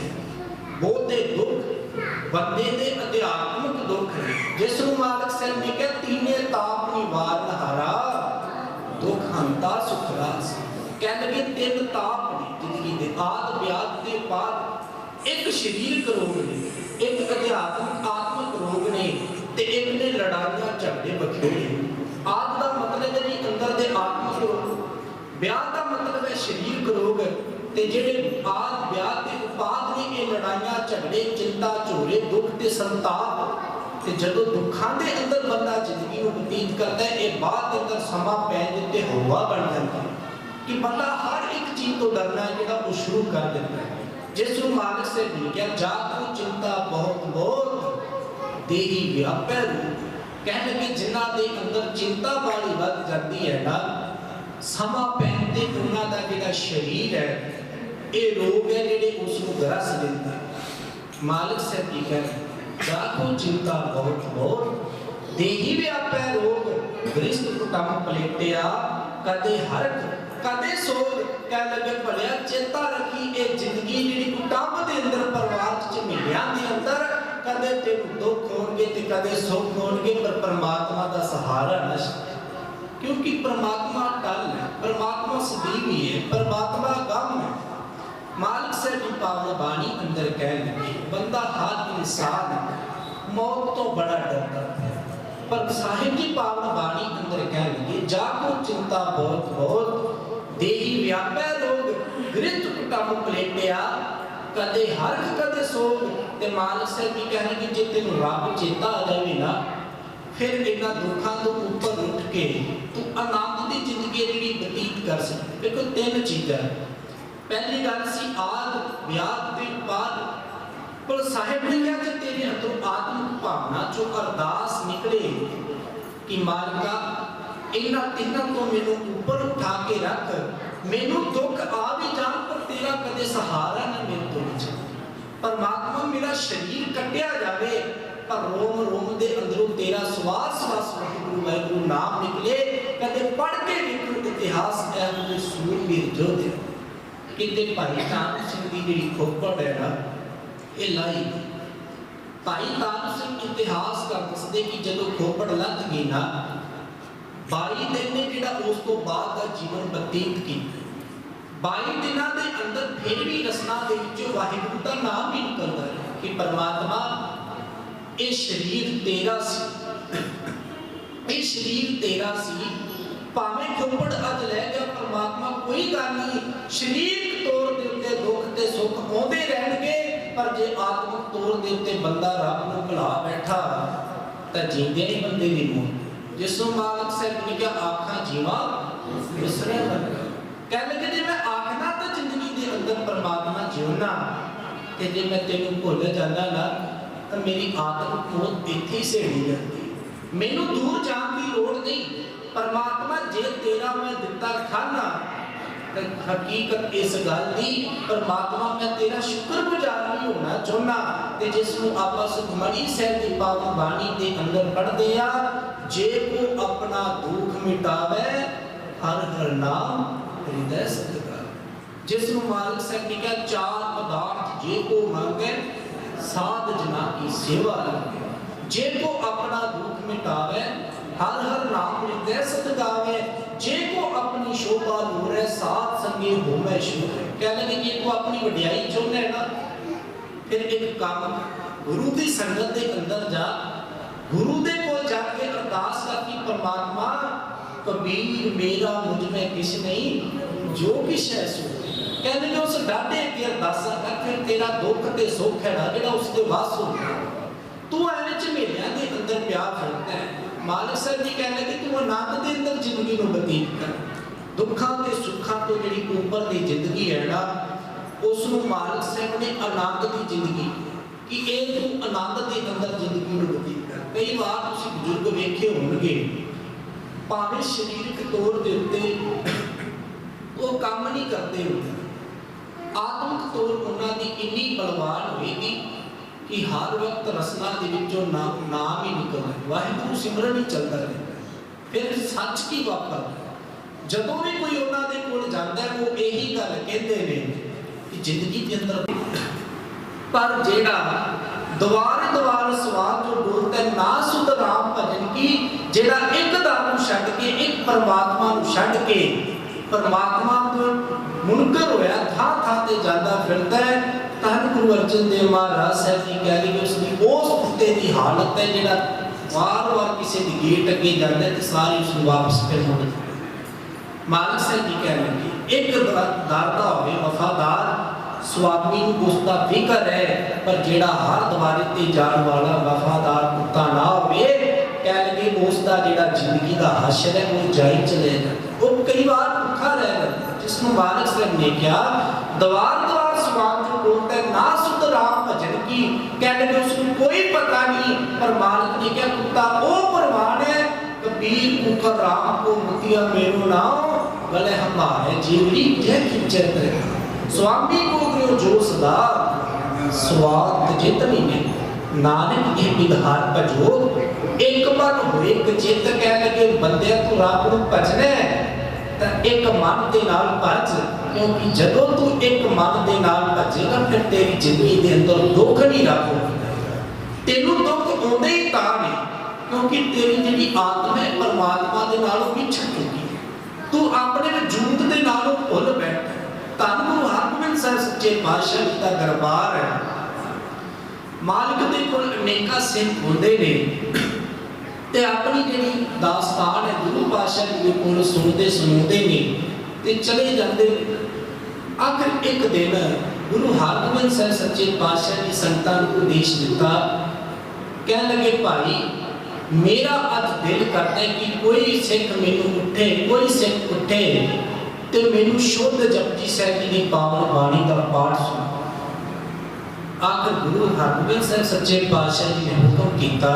बहुते दुख बंदे दे अध्यात्मिक दुख है, जिसनूं मालिक साहब ने कहा तीने ताप निवारण हारा दुख हंता सुख रास। कह लगे 3 ताप ने जिंदगी दे, आद व्याध के बाद एक शरीरक रोग ने, एक अध्यात्मिक आत्मिक रोग ने, ते एक ने लड़ाइयां झगड़े बखेड़े। आद का मतलब है जी अंदर दे आत्मिक रोग, व्याध का मतलब है शरीरक रोग, ते जेडे आद व्याध के उपाद ने ये लड़ाइयां झगड़े चिंता झोरे दुख ते संताप। ते जदों दुखों के अंदर बंदा जिंदगी को बतीत करता है, ये बाद के अंदर समा पैन देते हवा बन जाता है कि बंदा हर एक चीज तो डरना है जो वो शुरू कर देता है। जिसको मालिक से मिल गया जागो चिंता बहुत बहुत देही व्यापै रूप। कहने लगे जिन्हां दे अंदर चिंता वाली वध जाती है ना, समा पैन ते उन्हां दा जिहड़ा शरीर है ये रोग है जिहड़े उसको ग्रस लेंदा। मालिक से की कहना जागो चिंता बहुत बहुत देही व्यापै रोग, गृहस्थ कुटुंब पलेटिया कदे हरख कदे सोग। कह लगे भलिया चेता रखी ये जिंदगी जिहड़ी कुटुंब दे अंदर परिवार च महीनियां दे अंदर कदे तेनू दुख होणगे ते कदे सुख होणगे, पर परमात्मा दा सहारा न, क्योंकि परमात्मा टल है, परमात्मा सदीवी है, परमात्मा गम है। मालिक साहब की पावन बाणी अंदर कह लगे बंदा हर इंसान मौत तो बड़ा डरता है, पर साहिब की पावन बाणी अंदर कह लगे जागो चिंता बहुत बहुत देही व्यापै रोग, गृहस्थ कुटुंब पलेटिया कदे हरख कदे सोग। ते मालिक साहब की कहने कि जे तेन रब चेता आ जाए ना, फिर इन्हां दुखों तो ऊपर उठ के तू आनंद की जिंदगी जिहड़ी बतीत कर सकते। देखो 3 चीज़ां, पहली गल सी आद व्याध के बाद, पर साहिब ने कहा कि तेरे अंदरों आत्मिक भावना चो अरदास निकले कि मालिका इन्हां तीनों को मैनू ऊपर उठा के रख, मैनू दुख आ भी जान पर तेरा कदे सहारा ना मेरे तो बचे। परमात्मा मेरा शरीर कटिया जाए पर रोम रोम दे अंदरों तेरा श्वास श्वास वाहिगुरु वाहिगुरु नाम निकले। कदे पढ़ के निकल इतिहास ऐ सूरवीर योधे किते भाई तान सिंह की जी खोपड़ है ना ये लाई। भाई तान सिंह इतिहास का दसदे कि जदों खोपड़ लग गई ना 22 दिन ने जिहड़ा उस तो बाद का जीवन बतीत किया। 22 दिनों के अंदर फिर भी रसना दे विचों वाहिगुरु का नाम ही निकलता है कि परमात्मा ये शरीर तेरा सी, सही शरीर तेरा सी, भावें खोपड़ अज लै गया परमात्मा कोई गल नहीं, शरीरक तौर के उत्ते दुख ते सुख आउंदे रहणगे, पर जे आत्मक तौर के उत्ते बंदा रब नूं भुला बैठा तां जींदे नहीं बंदे दी मौत। जिसों मालक साहब ने कहा आखां जीवा विसरिया लगा, कह लगे जे मैं आखना तो जिंदगी के अंदर परमात्मा जिउना, ते जे मैं तेनू भुल जाना ना तो मेरी आत्मक मौत इत्थे ही सेड़ी जाती, मैनू दूर जाने की लोड़ नहीं। परमात्मा जे तेरा मैं दिता खाना, तो हकीकत इस गल दी परमात्मा मैं तेरा शुक्रगुजार भी होना चाहना। ते जिसनू आपां सुखमनी साहिब दी पावन बाणी दे अंदर पढ़दे आ, जे को अपना दुख मिटावे हर हर नाम हृदय सतगा, जिसनू मालिक साहब ने कहा चार पदार्थ जे को मांगे साध जना की सेवा लगे, जे को अपना दुख मिटावे हर हर नाम हृदय सतगावे, जे को अपनी शोभा नूरे साथ संगे होवे शुभ। कह लगे जे को अपनी वड्याई चाहुंदा है ना, फिर एक काम गुरु की संगत के अंदर जा, गुरु दे कोल जाके अरदास कर कि परमात्मा कबीर मेरा मुझ में किछ नहीं जो किछ है सो। कहने जो उस डाटे की अरदासा कर, फिर तेरा दुख ते सुख है ना जेड़ा उसके वास हो गया, तू एवें झमेलियां दे अंदर प्यार करता है। मालिक साहब जी कहने कि तू आनंद के अंदर जिंदगी को बतीत कर, दुखों के सुखों तो जी ऊपर की जिंदगी है ना, उसनू मालिक साहब ने आनंद की जिंदगी कि एक तू आनंद के अंदर जिंदगी को बतीत कर। कई बार तुसीं बुजुर्ग वेखे होणगे, भावें शरीरक तौर के उत्ते वो काम नहीं करते होंगे, आत्मक तौर उन्होंने इन्नी बलवान होगी कि हर वक्त रसना दे विचों नाम ही निकलदा, वाहिगुरू सिमरन ही चलता रहता। फिर सच की वापर जदों भी कोई उन्होंने कोल जाता है वो यही गल कहते हैं कि जिंदगी के अंदर पर जेड़ा द्वारे द्वार सवाल जो बोलता है ना सुध राम भजन की, जेड़ा एक दानू छड्ड के एक परमात्मा नूं छड्ड के परमात्मा को मुनकर होया था ते जाता फिरता है। धन गुरु अर्जन देव महाराज साहब जी कह रहे उसकी उस कुत्ते की हालत है जेड़ा बार बार किसी की गेट अगे जाता है तो सारी उसको वापस फिर मुड़ जाता। मालिक साहब जी कह रहे एक दारदा होवे वफादार स्वामी को उसका फिक्र है, पर जेड़ा हर द्वारे ते जान वाला वफादार कुत्ता ना होवे, कह लगे उसका जेड़ा जिंदगी का हशर है वो जाई चले जाता, वो कई बार भूखा रह जाता। जिसमें मालिक साहब ने क्या द्वार द्वार स्वामी जो बोलता है ना सुध राम भजन की, कह लगे उसको कोई पता नहीं, पर मालिक ने क्या कुत्ता वो परवान है कबीर कुकर राम को मुतिया मेरो नाम गले हमारे जीवरी जय खिंचर करे स्वामी को ग्रह जो सदा स्वाद जितनी ने नानक ये विधान भजो एक मन हो एक चित। कह लगे बंदे तू रब नूं भजना तो एक मन के नाल भज, क्योंकि जदों तू एक मन के नाल भजेगा फिर तेरी जिंदगी के अंदर दुख नहीं रखो, तेनू दुख आउंदे ही तां ने क्योंकि तेरी जिहड़ी आत्मा है परमात्मा दे नालों विछड़ चुकी है, तू अपने वजूद दे नालों भुल बैठा। धन गुरु हरगोबिंद साहिब सच्चे पातशाह का दरबार है, मालिक दे कोल अनेका सिख होंदे ने ते अपनी जिहड़ी दास्तान है गुरु पातशाह जी कोल सुनते सुनाते ने ते चले जाते। आखिर एक दिन गुरु हरगोबिंद साहिब सच्चे पातशाह जी संतां नूं उपदेश दिता, कह लगे भाई मेरा अज दिल करता है कि कोई सिख मैनू उठे, कोई सिख उठे ते मैनू शुद्ध जपजी साहिब जी की पावन बाणी का पाठ सुना। आखिर गुरु हरगोबिंद साहिब सच्चे पातशाह जी ने हुक्म किया,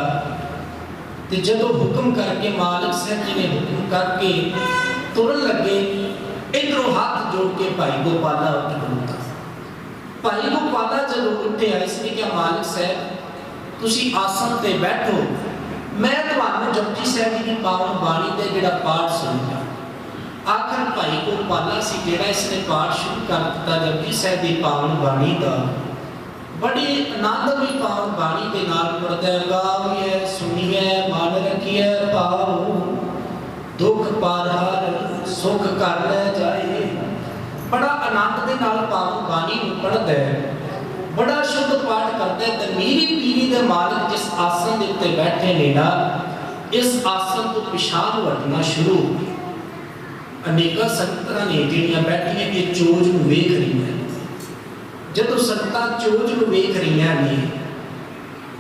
ते जदों हुक्म करके मालिक साहब जी ने हुक्म करके तुरन लगे, इधरों हाथ जोड़ के भाई गोपाला उठ खड़ोता। भाई गोपाला जदों उठे इसने क्या मालिक साहब तुसी आसन ते बैठो, मैं तुहानू जपजी साहिब जी की पावन बाणी का जिहड़ा पाठ सुनाऊंगा। आखिर भाई गोपाला सी जिहड़ा इसने पाठ शुरू कर दिता जपजी साहिब की पावन बाणी का, बड़ी आनंद भी पावन बाणी के नाल पढ़दा गाविए सुनिए मन रखिए भाव दुख पार सुख कर ले जाए। बड़ा आनंद के नाल पावन बाणी नूं पढ़दा है, बड़ा शुद्ध पाठ करता है। ते मीरी पीरी दे मालिक जिस आसन के उत्ते बैठे ने ना इस आसन तो पिछाड़ वटना शुरू हो गई। अनेक संगतां ने जिहड़ियां बैठियां ये चोज नूं वेख रहीआं। जदों संगतां चोज नूं वेख रहीआं ने,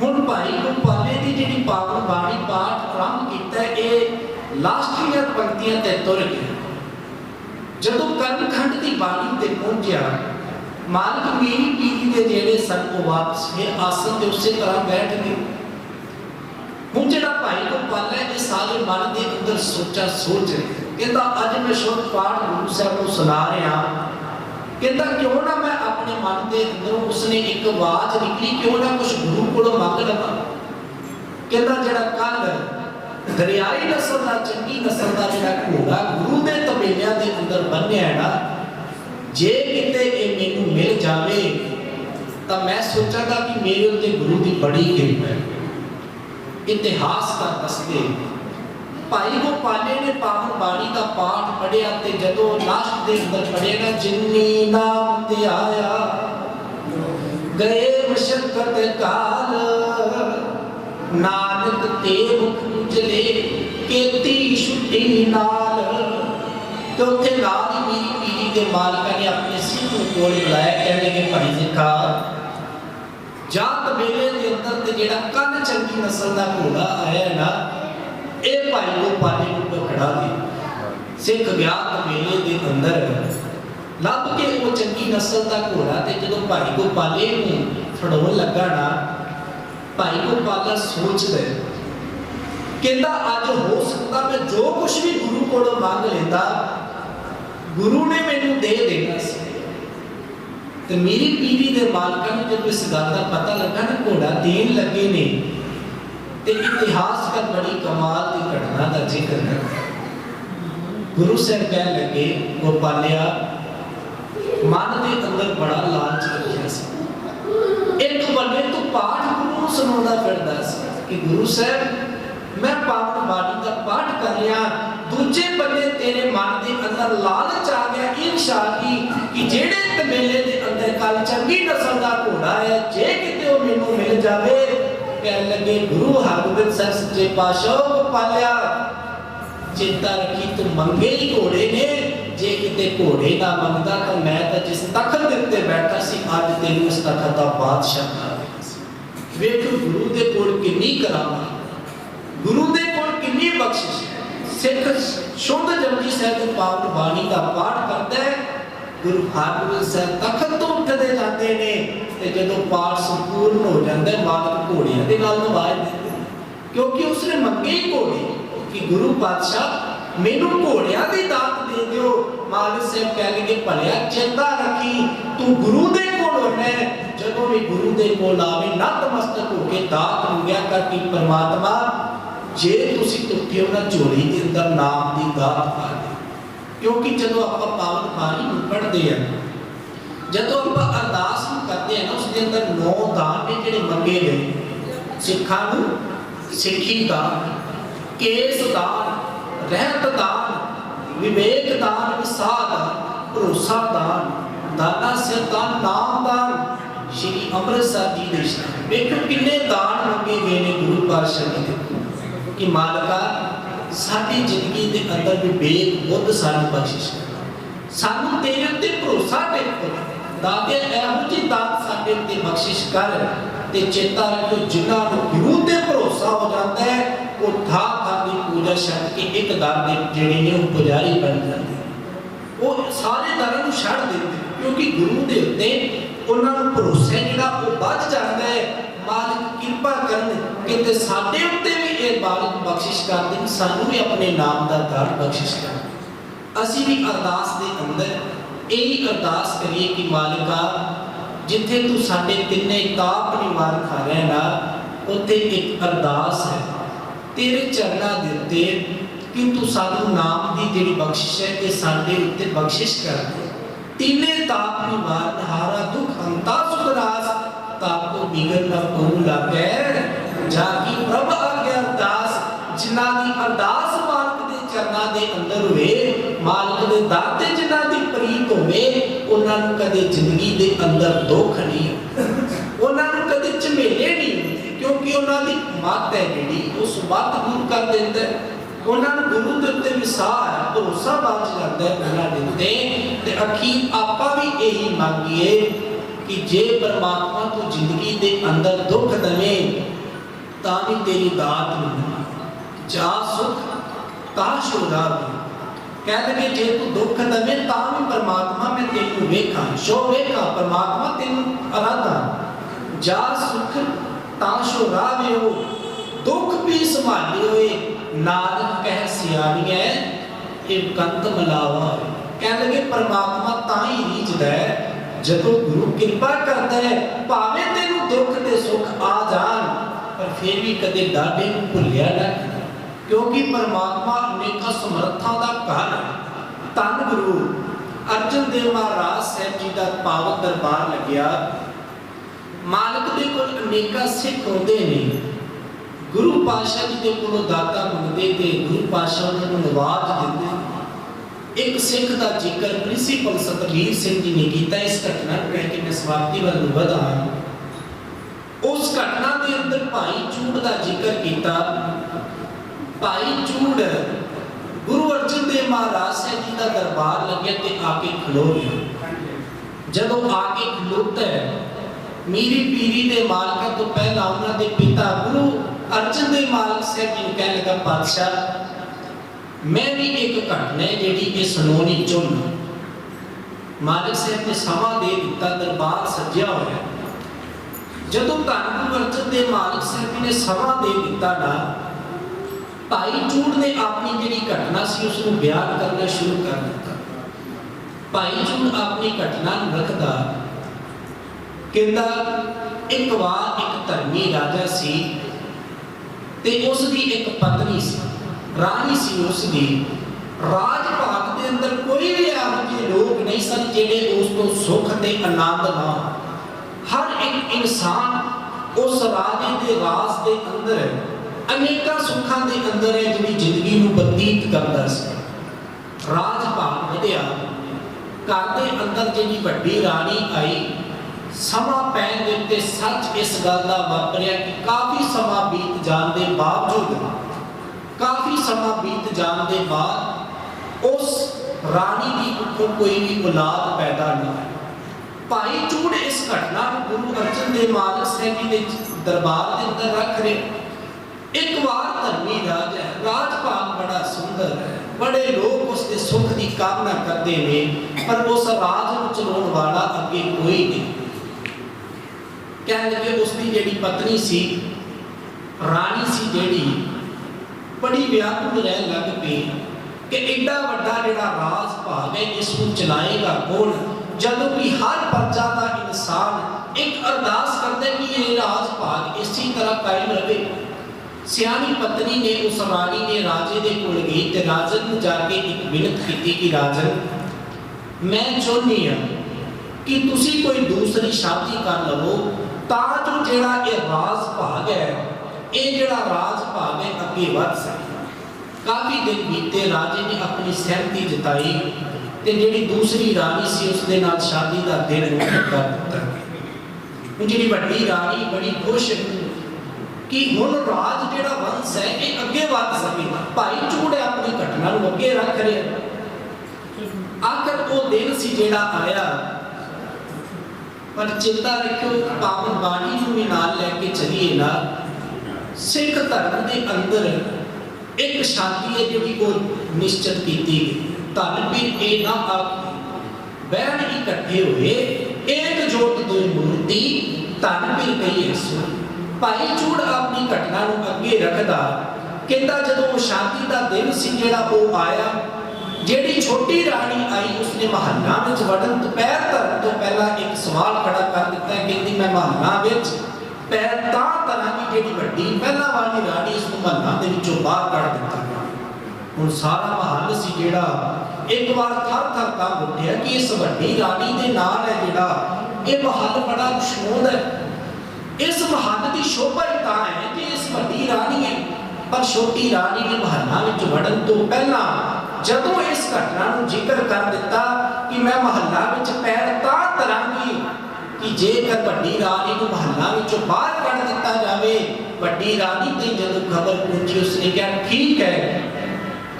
हुण भाई गोपाले दी जिहड़ी पावन बाणी पाठ आरंभ कीता ये लास्टलीਆਂ पंक्तियां ते तुर गया। जदों कर्मखंड की बाणी ते पहुंचा, मालिक मेरी पीरी दे जेड़े सन वो वापस फिर आसन ते उसे तरह बैठ गए। हुण जिहड़ा भाई गोपाल है ये सारे मन के अंदर सोचा सोच रहे, कहता अज मैं शुभ पाठ गुरु साहब को सुना रहा, कहता क्यों ना मैं अपने मन के अंदरों उसने एक आवाज निकली, क्यों ना कुछ गुरु को मंग लवा। कहता जिहड़ा कल दरियाई नस्ल का चंगी नस्ल का जिहड़ा घोड़ा गुरु के तबेलियां के अंदर बन्निया है ना, जे किते ये मैनू मिल जावे तो मैं सोचांगा कि मेरे उत्ते गुरु की बड़ी कृपा है। इतिहास का दसदे भाई गोपाले ने पावन बाणी का पाठ पढ़िया ते जदों लास्ट के अंदर पढ़िया ना, जिन्नी नाम ते आया गए मशक्कत काल, नानक ते मुख उजले केती छुट्टी नाल। तो उत्थे नाल ही मेरी पीरी के मालिका ने अपने सिख को कोल बुलाया, कहने के भाई सिखा जा तबेले के अंदर ते जेड़ा कन चंगी नस्ल का घोड़ा आया है ना, ये भाई गोपाले को खड़ा दे। सिख गया तबेले के अंदर लभ के वो चंगी नस्ल का घोड़ा, ते जदों भाई गोपाले नूं फड़ाउण लगा ना, भाई गोपाला सोच रहे, कहता अज हो सकता मैं जो कुछ भी गुरु को मांग लेता गुरु ने मैनू दे देना सी। ते मेरी पीढ़ी के मालिका ने जब इस गल का पता लगा ना घोड़ा देन लगे ने, ते इतिहास का बड़ी कमाल की घटना का जिक्र है। गुरु साहब कह लगे गोपालिया मन के अंदर बड़ा लालच रखिया सी। एक बल्ले तो पाठ गुरु सुनाउंदा फिरदा सी कि गुरु साहब मैं पावन बाणी का पाठ कर रहा, दूजे बल्ले तेरे मन के अंदर लालच आ गया, ईर्ष्या की कि जेड़े तबेले के अंदर कल चंगी नस्ल का घोड़ा है, जे किते वो मैनू मिल जावे। कह लगे गुरु हरगोबिंद साहब सच्चे पातशाह गोपालिया चिंता रखी, तू मंगे ही घोड़े ने, जे किते घोड़े ना मंगदा तो मैं तो जिस तखत दिते बैठा सी अज तेनू इस तखत का बादशाह बना देना सी। वेखो गुरु दे कोल किन्नी करामात, गुरु दे कोल किन्नी बख्शिश। सिख शुद्ध जपजी साहिब की पावन बाणी का पाठ करता है, गुरु हरगोबिंद साहब तखत तो उठते जाते ने, ते जदों पाठ संपूर्ण हो जाता है मालिक घोड़ियां दे नाल नवाज देंदे, क्योंकि उसने मंगे ही घोड़े कि गुरु पातशाह मैनू घोड़ियां दी दात दे दियो। मालिक साहब कह लगे भलिया चिंता रखी, तू गुरु दे कोल होना, जदों भी गुरु दे कोल आवे नतमस्तक होके दात मंगया कर कि परमात्मा जे तुसी तुठे ना झोली के अंदर नाम की दात पा दे। क्योंकि जदों आप पावन बाणी पढ़ते हैं, जदों आप अरदास करते हैं ना, उसके अंदर 9 दान ने जिहड़े मंगे गए, सिखां नूं सिੱਖੀ दान, केस दान, रहत दान, विवेक दान, विसाह दान, भरोसा दान, दाना सिर दान, नाम दान, श्री अमृतसर जी दे देखो किन्ने दान मंगे गए ने गुरु पातशाह जी दे कि मालिका साडी जिंदगी दे अंदर विवेक बुद्ध सानू बख्शिश कर, सानू तेरे उत्ते भरोसा टेक दाते एहो जी दात साडे उत्ते बख्शिश कर। ते चेता रखो जिन्हां नूं गुरु ते भरोसा हो जाता है वो था की पूजा छड्ड के एक दर दे जेड़े ने वो पुजारी बन जाते, वो सारे दरां नूं छड्ड देंदे, क्योंकि गुरु दे उत्ते उन्हां नूं भरोसा जिहड़ा वो वध जाता है। मालिक कृपा करन कि साडे उत्ते भी ये मालिक बख्शिश कर देन, सानू भी अपने नाम का दर बख्शिश कर। असीं भी अरदास दे अंदर यही अरदास करिए कि मालिका जिथे तू साडे तिन्ने ताप निवार खा रहा ना, उत्थे एक अरदास है तेरे चरणा दे उत्ते कि तू सानू नाम की जिहड़ी बख्शिश है ये साडे उत्ते बख्शिश कर दे। तीने ताप निवार हारा दुख अंता सुख रास, ताप को बिगड़ न कहूं लागे जाकी प्रभ आज्ञा अरदास। जिन्हां दी अरदास मालिक दे चरणां दे अंदर होवे, मालिक दे दर ते जिन्हां दी प्रीत होवे, उन्हां नूं कदे जिंदगी दे अंदर दुख नहीं, उन्हां नूं कदे झमेले नहीं, क्योंकि उन्हां दी मत है जिहड़ी वो ਵੱਧ ਦੂਰ ਕਰ ਦਿੰਦਾ ਹੈ। ਉਹਨਾਂ ਨੂੰ ਗੁਰੂ ਦੇ ਉੱਤੇ ਵਿਸ਼ਵਾਸ ਭਰੋਸਾ ਬਚ ਜਾਂਦਾ ਹੈ ਉਹਨਾਂ ਦੇ ਉੱਤੇ। ਤੇ ਅਖੀਰ ਆਪਾਂ ਵੀ ਇਹੀ ਮੰਗੀਏ ਕਿ ਜੇ ਪਰਮਾਤਮਾ ਤੋਂ ਜ਼ਿੰਦਗੀ ਦੇ ਅੰਦਰ ਦੁੱਖ ਦਵੇ ਤਾਂ ਵੀ ਤੇਰੀ ਦਾਤ ਨਹੀਂ, ਜਾ ਸੁਖ ਤਾਂ ਸ਼ੋਰਾਵੇ। ਕਹਿੰਦੇ ਜੇ ਤੂੰ ਦੁੱਖ ਦਵੇ ਤਾਂ ਵੀ ਪਰਮਾਤਮਾ ਮੈਂ ਤੈਨੂੰ ਵੇਖਾਂ, ਸ਼ੋ ਵੇਖਾਂ ਪਰਮਾਤਮਾ ਤੈਨੂੰ ਅਰਾਧਾ। ਜਾ ਸੁਖ ਤਾਂ ਸ਼ੋਰਾਵੇ, ਦੁੱਖ ਵੀ ਸੰਭਾਲੇ ਹੋਏ ਨਾਨਕ ਕਹਿ ਸਿਆਣੀਐ ਇਹ ਕੰਤ ਮਲਾਵਾ। ਕਹਿੰਦੇ ਪਰਮਾਤਮਾ ਤਾਂ ਹੀ ਰੀਝਦਾ ਹੈ ਜਦੋਂ ਗੁਰੂ ਕਿਰਪਾ ਕਰਦਾ ਹੈ। ਭਾਵੇਂ ਤੈਨੂੰ ਦੁੱਖ ਤੇ ਸੁੱਖ ਆ ਜਾਣ ਪਰ ਫਿਰ ਵੀ ਕਦੇ ਡਾਢੇ ਨੂੰ ਭੁੱਲਿਆ ਨਾ, ਕਿਉਂਕਿ ਪਰਮਾਤਮਾ ਅਨੇਕਾਂ ਸਮਰੱਥਾ ਦਾ ਘਰ ਹੈ। ਧੰਨ ਗੁਰੂ ਅਰਜਨ ਦੇਵ ਮਹਾਰਾਜ ਸਾਹਿਬ ਜੀ ਦਾ ਪਾਵਨ ਦਰਬਾਰ ਲੱਗਿਆ। ਮਾਲਕ ਦੇ ਕੋਲ ਅਨੇਕਾਂ ਸਿੱਖ ਆਉਂਦੇ ਨੇ, ਗੁਰੂ ਪਾਤਸ਼ਾਹ ਜੀ ਦੇ ਕੋਲੋਂ ਦਾਤਾ ਮੰਗਦੇ ਤੇ ਗੁਰੂ ਪਾਤਸ਼ਾਹ ਉਹਨਾਂ ਨੂੰ ਨਵਾਜ਼ ਦਿੰਦੇ। ਇੱਕ ਸਿੱਖ ਦਾ ਜ਼ਿਕਰ ਪ੍ਰਿੰਸੀਪਲ ਸਤਵੀਰ ਸਿੰਘ ਜੀ ਨੇ ਕੀਤਾ। ਇਸ ਘਟਨਾ ਨੂੰ ਕਹਿ ਕੇ ਮੈਂ ਸਮਾਪਤੀ ਵੱਲ ਨੂੰ ਵਧਾਂ। ਉਸ ਘਟਨਾ ਦੇ ਅੰਦਰ ਭਾਈ ਚੂੜ ਦਾ ਜ਼ਿਕਰ ਕੀਤਾ। ਭਾਈ ਚੂੜ ਗੁਰੂ ਅਰਜਨ ਦੇਵ ਮਹਾਰਾਜ ਸਾਹਿਬ ਜੀ ਦਾ ਦਰਬਾਰ ਲੱਗਿਆ ਤੇ ਆ ਕੇ ਖਲੋ ਗਿਆ। ਜਦੋਂ ਆ ਕੇ ਖਲੋਤਾ ਮੀਰੀ ਪੀਰੀ ਦੇ ਮਾਲਕਾਂ ਤੋਂ ਪਹਿਲਾਂ ਉਹਨਾਂ ਦੇ ਪਿਤਾ ਗੁਰੂ ਅਰਜਨ ਦੇਵ ਮਾਲਕ ਸਾਹਿਬ ਜੀ ਨੂੰ ਕਹਿਣ ਲੱਗਾ, ਪਾਤਸ਼ਾਹ ਮੈਂ ਵੀ ਇੱਕ ਘਟਨਾ ਹੈ ਜਿਹੜੀ ਇਹ ਸੁਣਾਉਣੀ ਚਾਹੁੰਦਾ। ਮਾਲਕ ਸਾਹਿਬ ਨੇ ਸਮਾਂ ਦੇ ਦਿੱਤਾ, ਦਰਬਾਰ ਸਜਿਆ ਹੋਇਆ। ਜਦੋਂ ਧੰਨ ਗੁਰੂ ਅਰਜਨ ਦੇਵ ਮਾਲਕ ਸਾਹਿਬ ਜੀ ਨੇ ਸਮਾਂ ਦੇ ਦਿੱਤਾ ਨਾ, ਭਾਈ ਚੂੜ ਨੇ ਆਪਣੀ ਜਿਹੜੀ ਘਟਨਾ ਸੀ ਉਸ ਨੂੰ ਬਿਆਨ ਕਰਨਾ ਸ਼ੁਰੂ ਕਰ ਦਿੱਤਾ। ਭਾਈ ਚੂੜ ਆਪਣੀ ਘਟਨਾ ਨੂੰ ਰੱਖਦਾ, ਕਹਿੰਦਾ ਇੱਕ ਵਾਰ ਇੱਕ ਧਰਮੀ ਰਾਜਾ ਸੀ ਤੇ ਉਸ ਦੀ ਇੱਕ ਪਤਨੀ ਸੀ, ਰਾਣੀ ਸੀ ਉਸ ਦੀ। ਰਾਜ ਭਾਗ ਦੇ ਅੰਦਰ ਕੋਈ ਵੀ ਇਹੋ ਜਿਹੇ ਲੋਕ ਨਹੀਂ ਸਨ ਜਿਹੜੇ ਉਸ ਤੋਂ ਸੁੱਖ ਤੇ ਆਨੰਦ ਨਾ। ਹਰ ਇੱਕ ਇਨਸਾਨ ਉਸ ਰਾਜੇ ਦੇ ਰਾਜ ਦੇ ਅੰਦਰ ਅਨੇਕਾਂ ਸੁੱਖਾਂ ਦੇ ਅੰਦਰ ਹੈ ਜਿਹੜੀ ਜ਼ਿੰਦਗੀ ਨੂੰ ਬਤੀਤ ਕਰਦਾ ਸੀ। ਰਾਜ ਭਾਗ ਵਧਿਆ, ਘਰ ਦੇ ਅੰਦਰ ਜਿਹੜੀ ਵੱਡੀ ਰਾਣੀ ਆਈ। ਸਮਾਂ ਪੈਣ ਦੇ ਉੱਤੇ ਸੱਚ ਇਸ ਗੱਲ ਦਾ ਵਾਪਰਿਆ ਕਿ ਕਾਫੀ ਸਮਾਂ ਬੀਤ ਜਾਣ ਦੇ ਬਾਵਜੂਦ ਦੇ ਬਾਅਦ ਉਸ ਰਾਣੀ ਦੀ ਉੱਪਰ ਕੋਈ ਵੀ ਔਲਾਦ ਪੈਦਾ ਨਹੀਂ ਹੋਈ। ਭਾਈ ਚੂੜ ਇਸ ਘਟਨਾ ਨੂੰ ਗੁਰੂ ਅਰਜਨ ਦੇਵ ਮਾਲਕ ਸਾਹਿਬ ਜੀ ਦੇ ਦਰਬਾਰ ਦੇ ਅੰਦਰ ਰੱਖ ਰਹੇ। ਇੱਕ ਵਾਰ ਧਰਮੀ ਰਾਜ ਹੈ, ਰਾਜ ਭਾਗ ਬੜਾ ਸੁੰਦਰ ਹੈ, ਬੜੇ ਲੋਕ ਉਸ ਦੇ ਸੁੱਖ ਦੀ ਕਾਮਨਾ ਕਰਦੇ ਨੇ, ਪਰ ਉਸ ਰਾਜ ਨੂੰ ਚਲਾਉਣ ਵਾਲਾ ਅੱਗੇ ਕੋਈ ਨਹੀਂ। ਕਹਿ ਲਗੇ ਉਸ ਦੀ ਜਿਹੜੀ ਪਤਨੀ ਸੀ, ਰਾਣੀ ਸੀ ਜਿਹੜੀ, ਬੜੀ ਵਿਆਕੁਲ ਰਹਿਣ ਲੱਗ ਪਈ ਕਿ ਐਡਾ ਵੱਡਾ ਜਿਹੜਾ ਰਾਜ ਭਾਗ ਹੈ ਇਸ ਨੂੰ ਚਲਾਏਗਾ ਕੌਣ। ਜਦੋਂ ਕਿ ਹਰ ਪ੍ਰਜਾ ਦਾ ਇਨਸਾਨ ਇੱਕ ਅਰਦਾਸ ਕਰਦਾ ਕਿ ਇਹ ਰਾਜ ਭਾਗ ਇਸੇ ਤਰ੍ਹਾਂ ਕਾਇਮ ਰਹੇ। ਸਿਆਣੀ ਪਤਨੀ ਨੇ ਉਸ ਰਾਣੀ ਨੇ ਰਾਜੇ ਦੇ ਕੋਲ ਗਈ ਤੇ ਰਾਜਨ ਨੂੰ ਜਾ ਕੇ ਇੱਕ ਬਿਨਤ ਕੀਤੀ ਕਿ ਰਾਜਨ, ਮੈਂ ਚਾਹੁੰਦੀ ਹਾਂ ਕਿ ਤੁਸੀਂ ਕੋਈ ਦੂਸਰੀ ਸ਼ਾਦੀ ਕਰ ਲਵੋ ਤਾਂ ਜੋ ਜਿਹੜਾ ਇਹ ਰਾਜ ਭਾਗ ਹੈ, ਇਹ ਜਿਹੜਾ ਰਾਜ ਭਾਗ ਹੈ ਅੱਗੇ ਵੱਧ ਸਕੇ। ਕਾਫੀ ਦਿਨ ਬੀਤੇ, ਰਾਜੇ ਨੇ ਆਪਣੀ ਸਹਿਮਤੀ ਜਤਾਈ ਤੇ ਜਿਹੜੀ ਦੂਸਰੀ ਰਾਣੀ ਸੀ ਉਸ ਦੇ ਨਾਲ ਸ਼ਾਦੀ ਦਾ ਦਿਨ ਮੁਕੱਦਰ ਕਰ ਦਿੱਤਾ। ਜਿਹੜੀ ਵੱਡੀ ਰਾਣੀ ਬੜੀ ਖੁਸ਼ ਕਿ ਹੁਣ ਰਾਜ ਜਿਹੜਾ ਵੰਸ਼ ਹੈ ਇਹ ਅੱਗੇ ਵੱਧ ਸਕੇਗਾ। ਭਾਈ ਚੂੜ ਆਪਣੀ ਘਟਨਾ ਨੂੰ ਅੱਗੇ ਰੱਖ ਰਿਹਾ। ਆਖਰ ਉਹ ਦਿਨ ਸੀ ਜਿਹੜਾ ਆਇਆ, ਪਰ ਚਿੰਤਾ ਰੱਖਿਓ ਪਾਵਨ ਬਾਣੀ ਨੂੰ ਵੀ ਨਾਲ ਲੈ ਕੇ ਚੱਲੀਏ ਨਾ। ਸਿੱਖ ਧਰਮ ਦੇ ਅੰਦਰ ਇੱਕ ਸ਼ਾਦੀ ਹੈ ਜਿਹੜੀ ਉਹ ਨਿਸ਼ਚਿਤ ਕੀਤੀ ਗਈ। ਧੰਨ ਪੀਰ ਇਹ ਨਾ ਆਖੀ ਬਹਿਣ ਇਕੱਠੇ ਹੋਏ ਇੱਕ ਜੋਤ ਦੋ ਮੂਰਤੀ, ਧੰਨ ਪੀਰ ਕਹੀਏ ਸੋ। ਭਾਈ ਚੂੜ ਆਪਣੀ ਘਟਨਾ ਨੂੰ ਅੱਗੇ ਰੱਖਦਾ, ਕਹਿੰਦਾ ਜਦੋਂ ਉਹ ਸ਼ਾਦੀ ਦਾ ਦਿਨ ਸੀ ਜਿਹੜਾ ਉਹ ਆਇਆ, ਜਿਹੜੀ ਛੋਟੀ ਰਾਣੀ ਆਈ ਉਸਨੇ ਮਹੱਲਾ ਵਿੱਚ ਵੜਨ ਤੋਂ ਪੈਰ ਧਰਨ ਤੋਂ ਪਹਿਲਾਂ ਇੱਕ ਸਵਾਲ ਖੜਾ ਕਰ ਦਿੱਤਾ। ਕਹਿੰਦੀ ਮੈਂ ਮਹੱਲਾ ਵਿੱਚ ਪੈਰ ਤਾਂ ਧਰਾਂਗੀ ਜਿਹੜੀ ਵੱਡੀ ਪਹਿਲਾਂ ਵਾਲੀ ਰਾਣੀ ਇਸ ਨੂੰ ਮਹੱਲਾ ਦੇ ਵਿੱਚੋਂ ਬਾਹਰ ਕੱਢ ਦਿੱਤਾ। ਹੁਣ ਸਾਰਾ ਮਹੱਲ ਸੀ ਜਿਹੜਾ ਇੱਕ ਵਾਰ ਥਰ ਕੰਬ ਉੱਠਿਆ ਕਿ ਇਸ ਵੱਡੀ ਰਾਣੀ ਦੇ ਨਾਲ ਹੈ ਜਿਹੜਾ ਇਹ ਮਹੱਲ ਬੜਾ ਖੁਸ਼ਨੁਮਾ ਹੈ। ਇਸ ਮਹੱਲ ਦੀ ਸ਼ੋਭਾ ਹੀ ਤਾਂ ਹੈ ਕਿ ਇਸ ਵੱਡੀ ਰਾਣੀ ਹੈ, ਪਰ ਛੋਟੀ ਰਾਣੀ ਨੇ ਮਹੱਲਾ ਵਿੱਚ ਵੜਨ ਤੋਂ ਪਹਿਲਾਂ ਜਦੋਂ ਇਸ ਘਟਨਾ ਨੂੰ ਜ਼ਿਕਰ ਕਰ ਦਿੱਤਾ ਕਿ ਮੈਂ ਮਹੱਲਾ ਵਿੱਚ ਪੈਰ ਤਾਂ ਧਰਾਂਗੀ कि जेकर वड्डी रानी को महल्ला विचों बाहर कढ़ दिता जाए, वड्डी रानी ते जदों खबर पहुंची उसने कहा ठीक है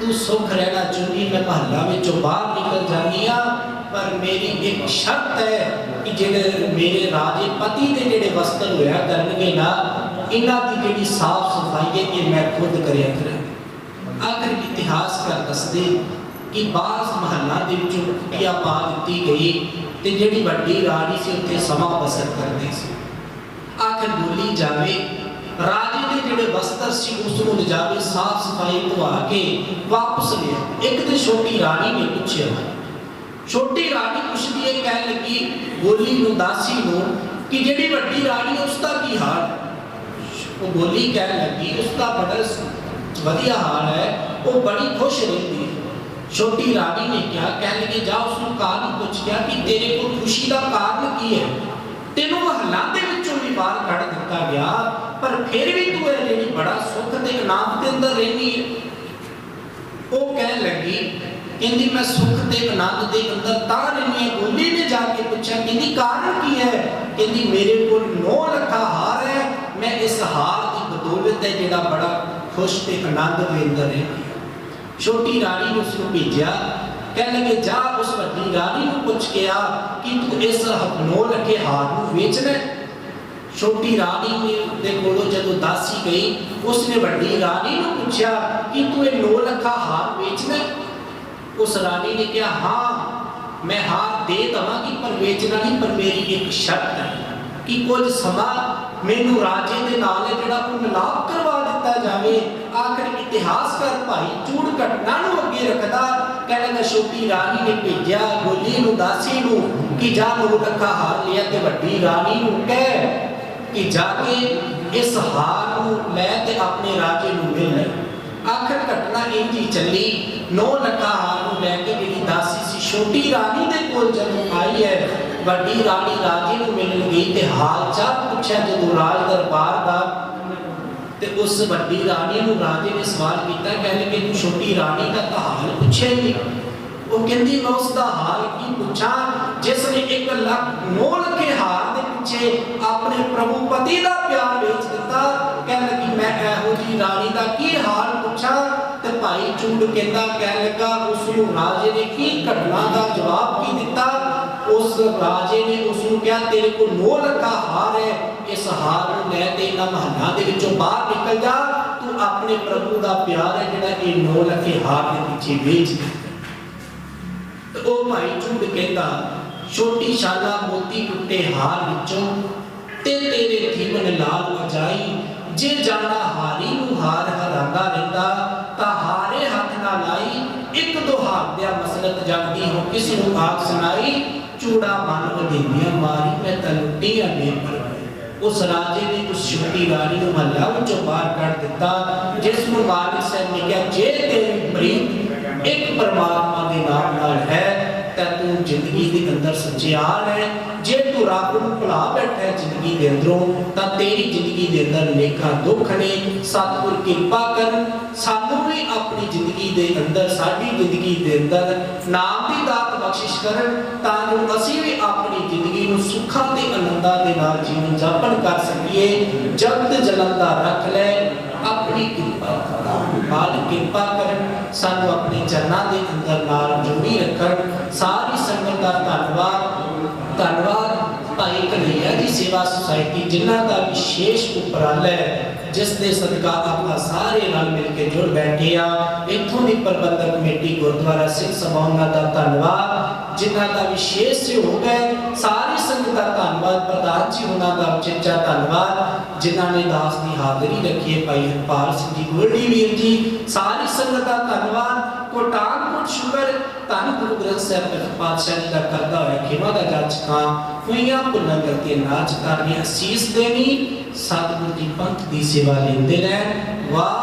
तू सुख रहना चाहती, मैं महल्ला विचों बाहर निकल जानी हाँ, पर मेरी एक शर्त है कि जेडे मेरे राजे पति के जेडे वस्त्र होया करनगे ना, इन्हां दी जेडी साफ सफाई है कि मैं खुद करया करांगा। आखिर इतिहास कर दसदे कि बास महल्ला दे विचों कुटिया पा दी गई ते जेडी वड्डी रानी सी उत्थे समा बसर करदी सी। आखिर बोली जावे राजे दे जेडे वस्त्र सी उसनूं ले जावे साफ सफाई धवा के वापस लिया। एक ते छोटी रानी ने पूछया, छोटी रानी पुछदी है कह लगी बोली नूं दासी नूं कि जेडी वड्डी रानी उसका की हाल, वो बोली कह लगी उसका बड़ा वधिया हाल है, वो बड़ी खुश रहती है। छोटी रानी ने क्या कह लगी जा उसनूं कारण पूछ गया कि तेरे को खुशी का कारण की है, तेनों महल्ला दे विचों भी बाहर कढ़ दिता गया पर फिर भी तू है जेडी बड़ा सुख ते आनंद के अंदर रहनी है। वो कह लगी कहती मैं सुख ते आनंद के अंदर तां रहनी है। बोली ने जाके पूछा कहती कारण की है, कहती मेरे को 9 लखा हार है, मैं इस हार की बदौलत है जेड़ा बड़ा खुश ते आनंद के अंदर है। छोटी रानी ने उसको भेजा, कह लगे जा उस वड्डी रानी को पूछ के आ कि तू इस 9 लखे हार को बेचना। छोटी रानी ने दे कोलों जदों दासी गई उसने वड्डी रानी को पूछा कि तू ये 9 लखा हार बेचना। उस रानी ने कहा हाँ मैं हार दे दवांगी पर बेचना नहीं, पर मेरी एक शर्त है कि कुछ समा मैनू राजे दे नाल जेड़ा कोई मिलाप करवा दिता जाए। आखिर इतिहासकार भाई चूड़ घटना नूं अगे रखदा कह लगा छोटी रानी ने भेजा बोली नूं दासी नूं कि जा 9 लखा हार लिया ते वड्डी रानी नूं कह कि जाके इस हार नूं लै ते अपने राजे नूं मिल ले। आखिर घटना इंज ही चली, 9 लखा हार नूं लैके जेड़ी दासी सी छोटी रानी दे कोल जदों आई है, वड्डी रानी राजे नूं मिलण गई ते हाल चाल पूछया जदों राज दरबार दा ते उस वड्डी रानी नूं राजे ने सवाल कीता कह लगे तू छोटी रानी दा तां हाल पुछया ही नहीं। वो कहंदी मैं उसका हाल की पूछा जिसने 9 लखे हार दे पीछे अपने प्रभु पति दा प्यार बेच दिता। कह लगी मैं एहो जी रानी दा की हाल पूछा ते भाई चूड़ कहंदा कह लगा उसनूं राजे ने की घटना दा जवाब की दिता। उस राजे ने उसनूं कहा तेरे को 9 लखा हार है, इस हार नूं लै ते इन्हां महल्लां दे विचों बाहर निकल जा, तू अपने प्रभु दा प्यार है जिहड़ा ये 9 लखे हार दे पीछे बेच दे। तो ओ भाई चूड़ कहंदा छोटी शाला मोती टुटे हार विचों ते तेरे थीमन लाल अजाई, जे जाना हारी नूं हार हरांदा रहिंदा तां हारे हथ ना लाई, एक दो हार दिया मसलत जगदी हो किस नूं आख सुनाई, चूड़ा मन वधेवियां मारी मैं तलुटियां बेपरवाही। उस राजे ने उस छोटी रानी नूं महल्ला विचों बाहर कढ़ दिता जिस नूं मालिक साहब ने कहा जे तेरी प्रीत एक परमात्मा दे नाम नाल है तां तू जिंदगी दे अंदर सच्चेयार है, जे तू रब नूं भुला बैठा है जिंदगी दे अंदरों तां तेरी जिंदगी दे अंदर नेकां दुख ने। सतगुर किरपा कर सानू भी अपनी जिंदगी दे अंदर साडी जिंदगी दे अंदर नाम दी दात बख्शिश करन तां जो असीं भी अपनी जिंदगी नूं सुखां ते आनंदां दे नाल जीवन जापन कर सकीए। जगत जलंदा रख ले अपनी कृपा मालिक कृपा करन सानू अपने चरनां दे अंदर नाल जोड़ी रखन। सारी संगत दा धन्नवाद भाई कन्हैया जी सेवा सोसाइटी जिन्हां दा विशेष उपराला है जिस दे सदका आपां सारे नाल मिल के जुड़ बैठे आ। इत्थों दी प्रबंधक कमेटी गुरुद्वारा सिंह सभा दा धन्नवाद, जिन्हां दा विशेष सहयोग है सारी संगत दा धन्नवाद, प्रधान जी उन्हां दा उचेचा धन्नवाद जिन्हां ने दास दी हाज़री रखी है भाई हरपाल सिंह जी गोल्डी वीर जी, सारी संगत दा धन्नवाद। कोटानकोट शुगर धन गुरु ग्रंथ साहिब पातशाह जी दा करदा होया खेमा दा जज खां होइयां भुल्लां गलतियां नाच करनी असीस देनी सतगुरु दी पंथ दी सेवा लेंदे रहन। वाह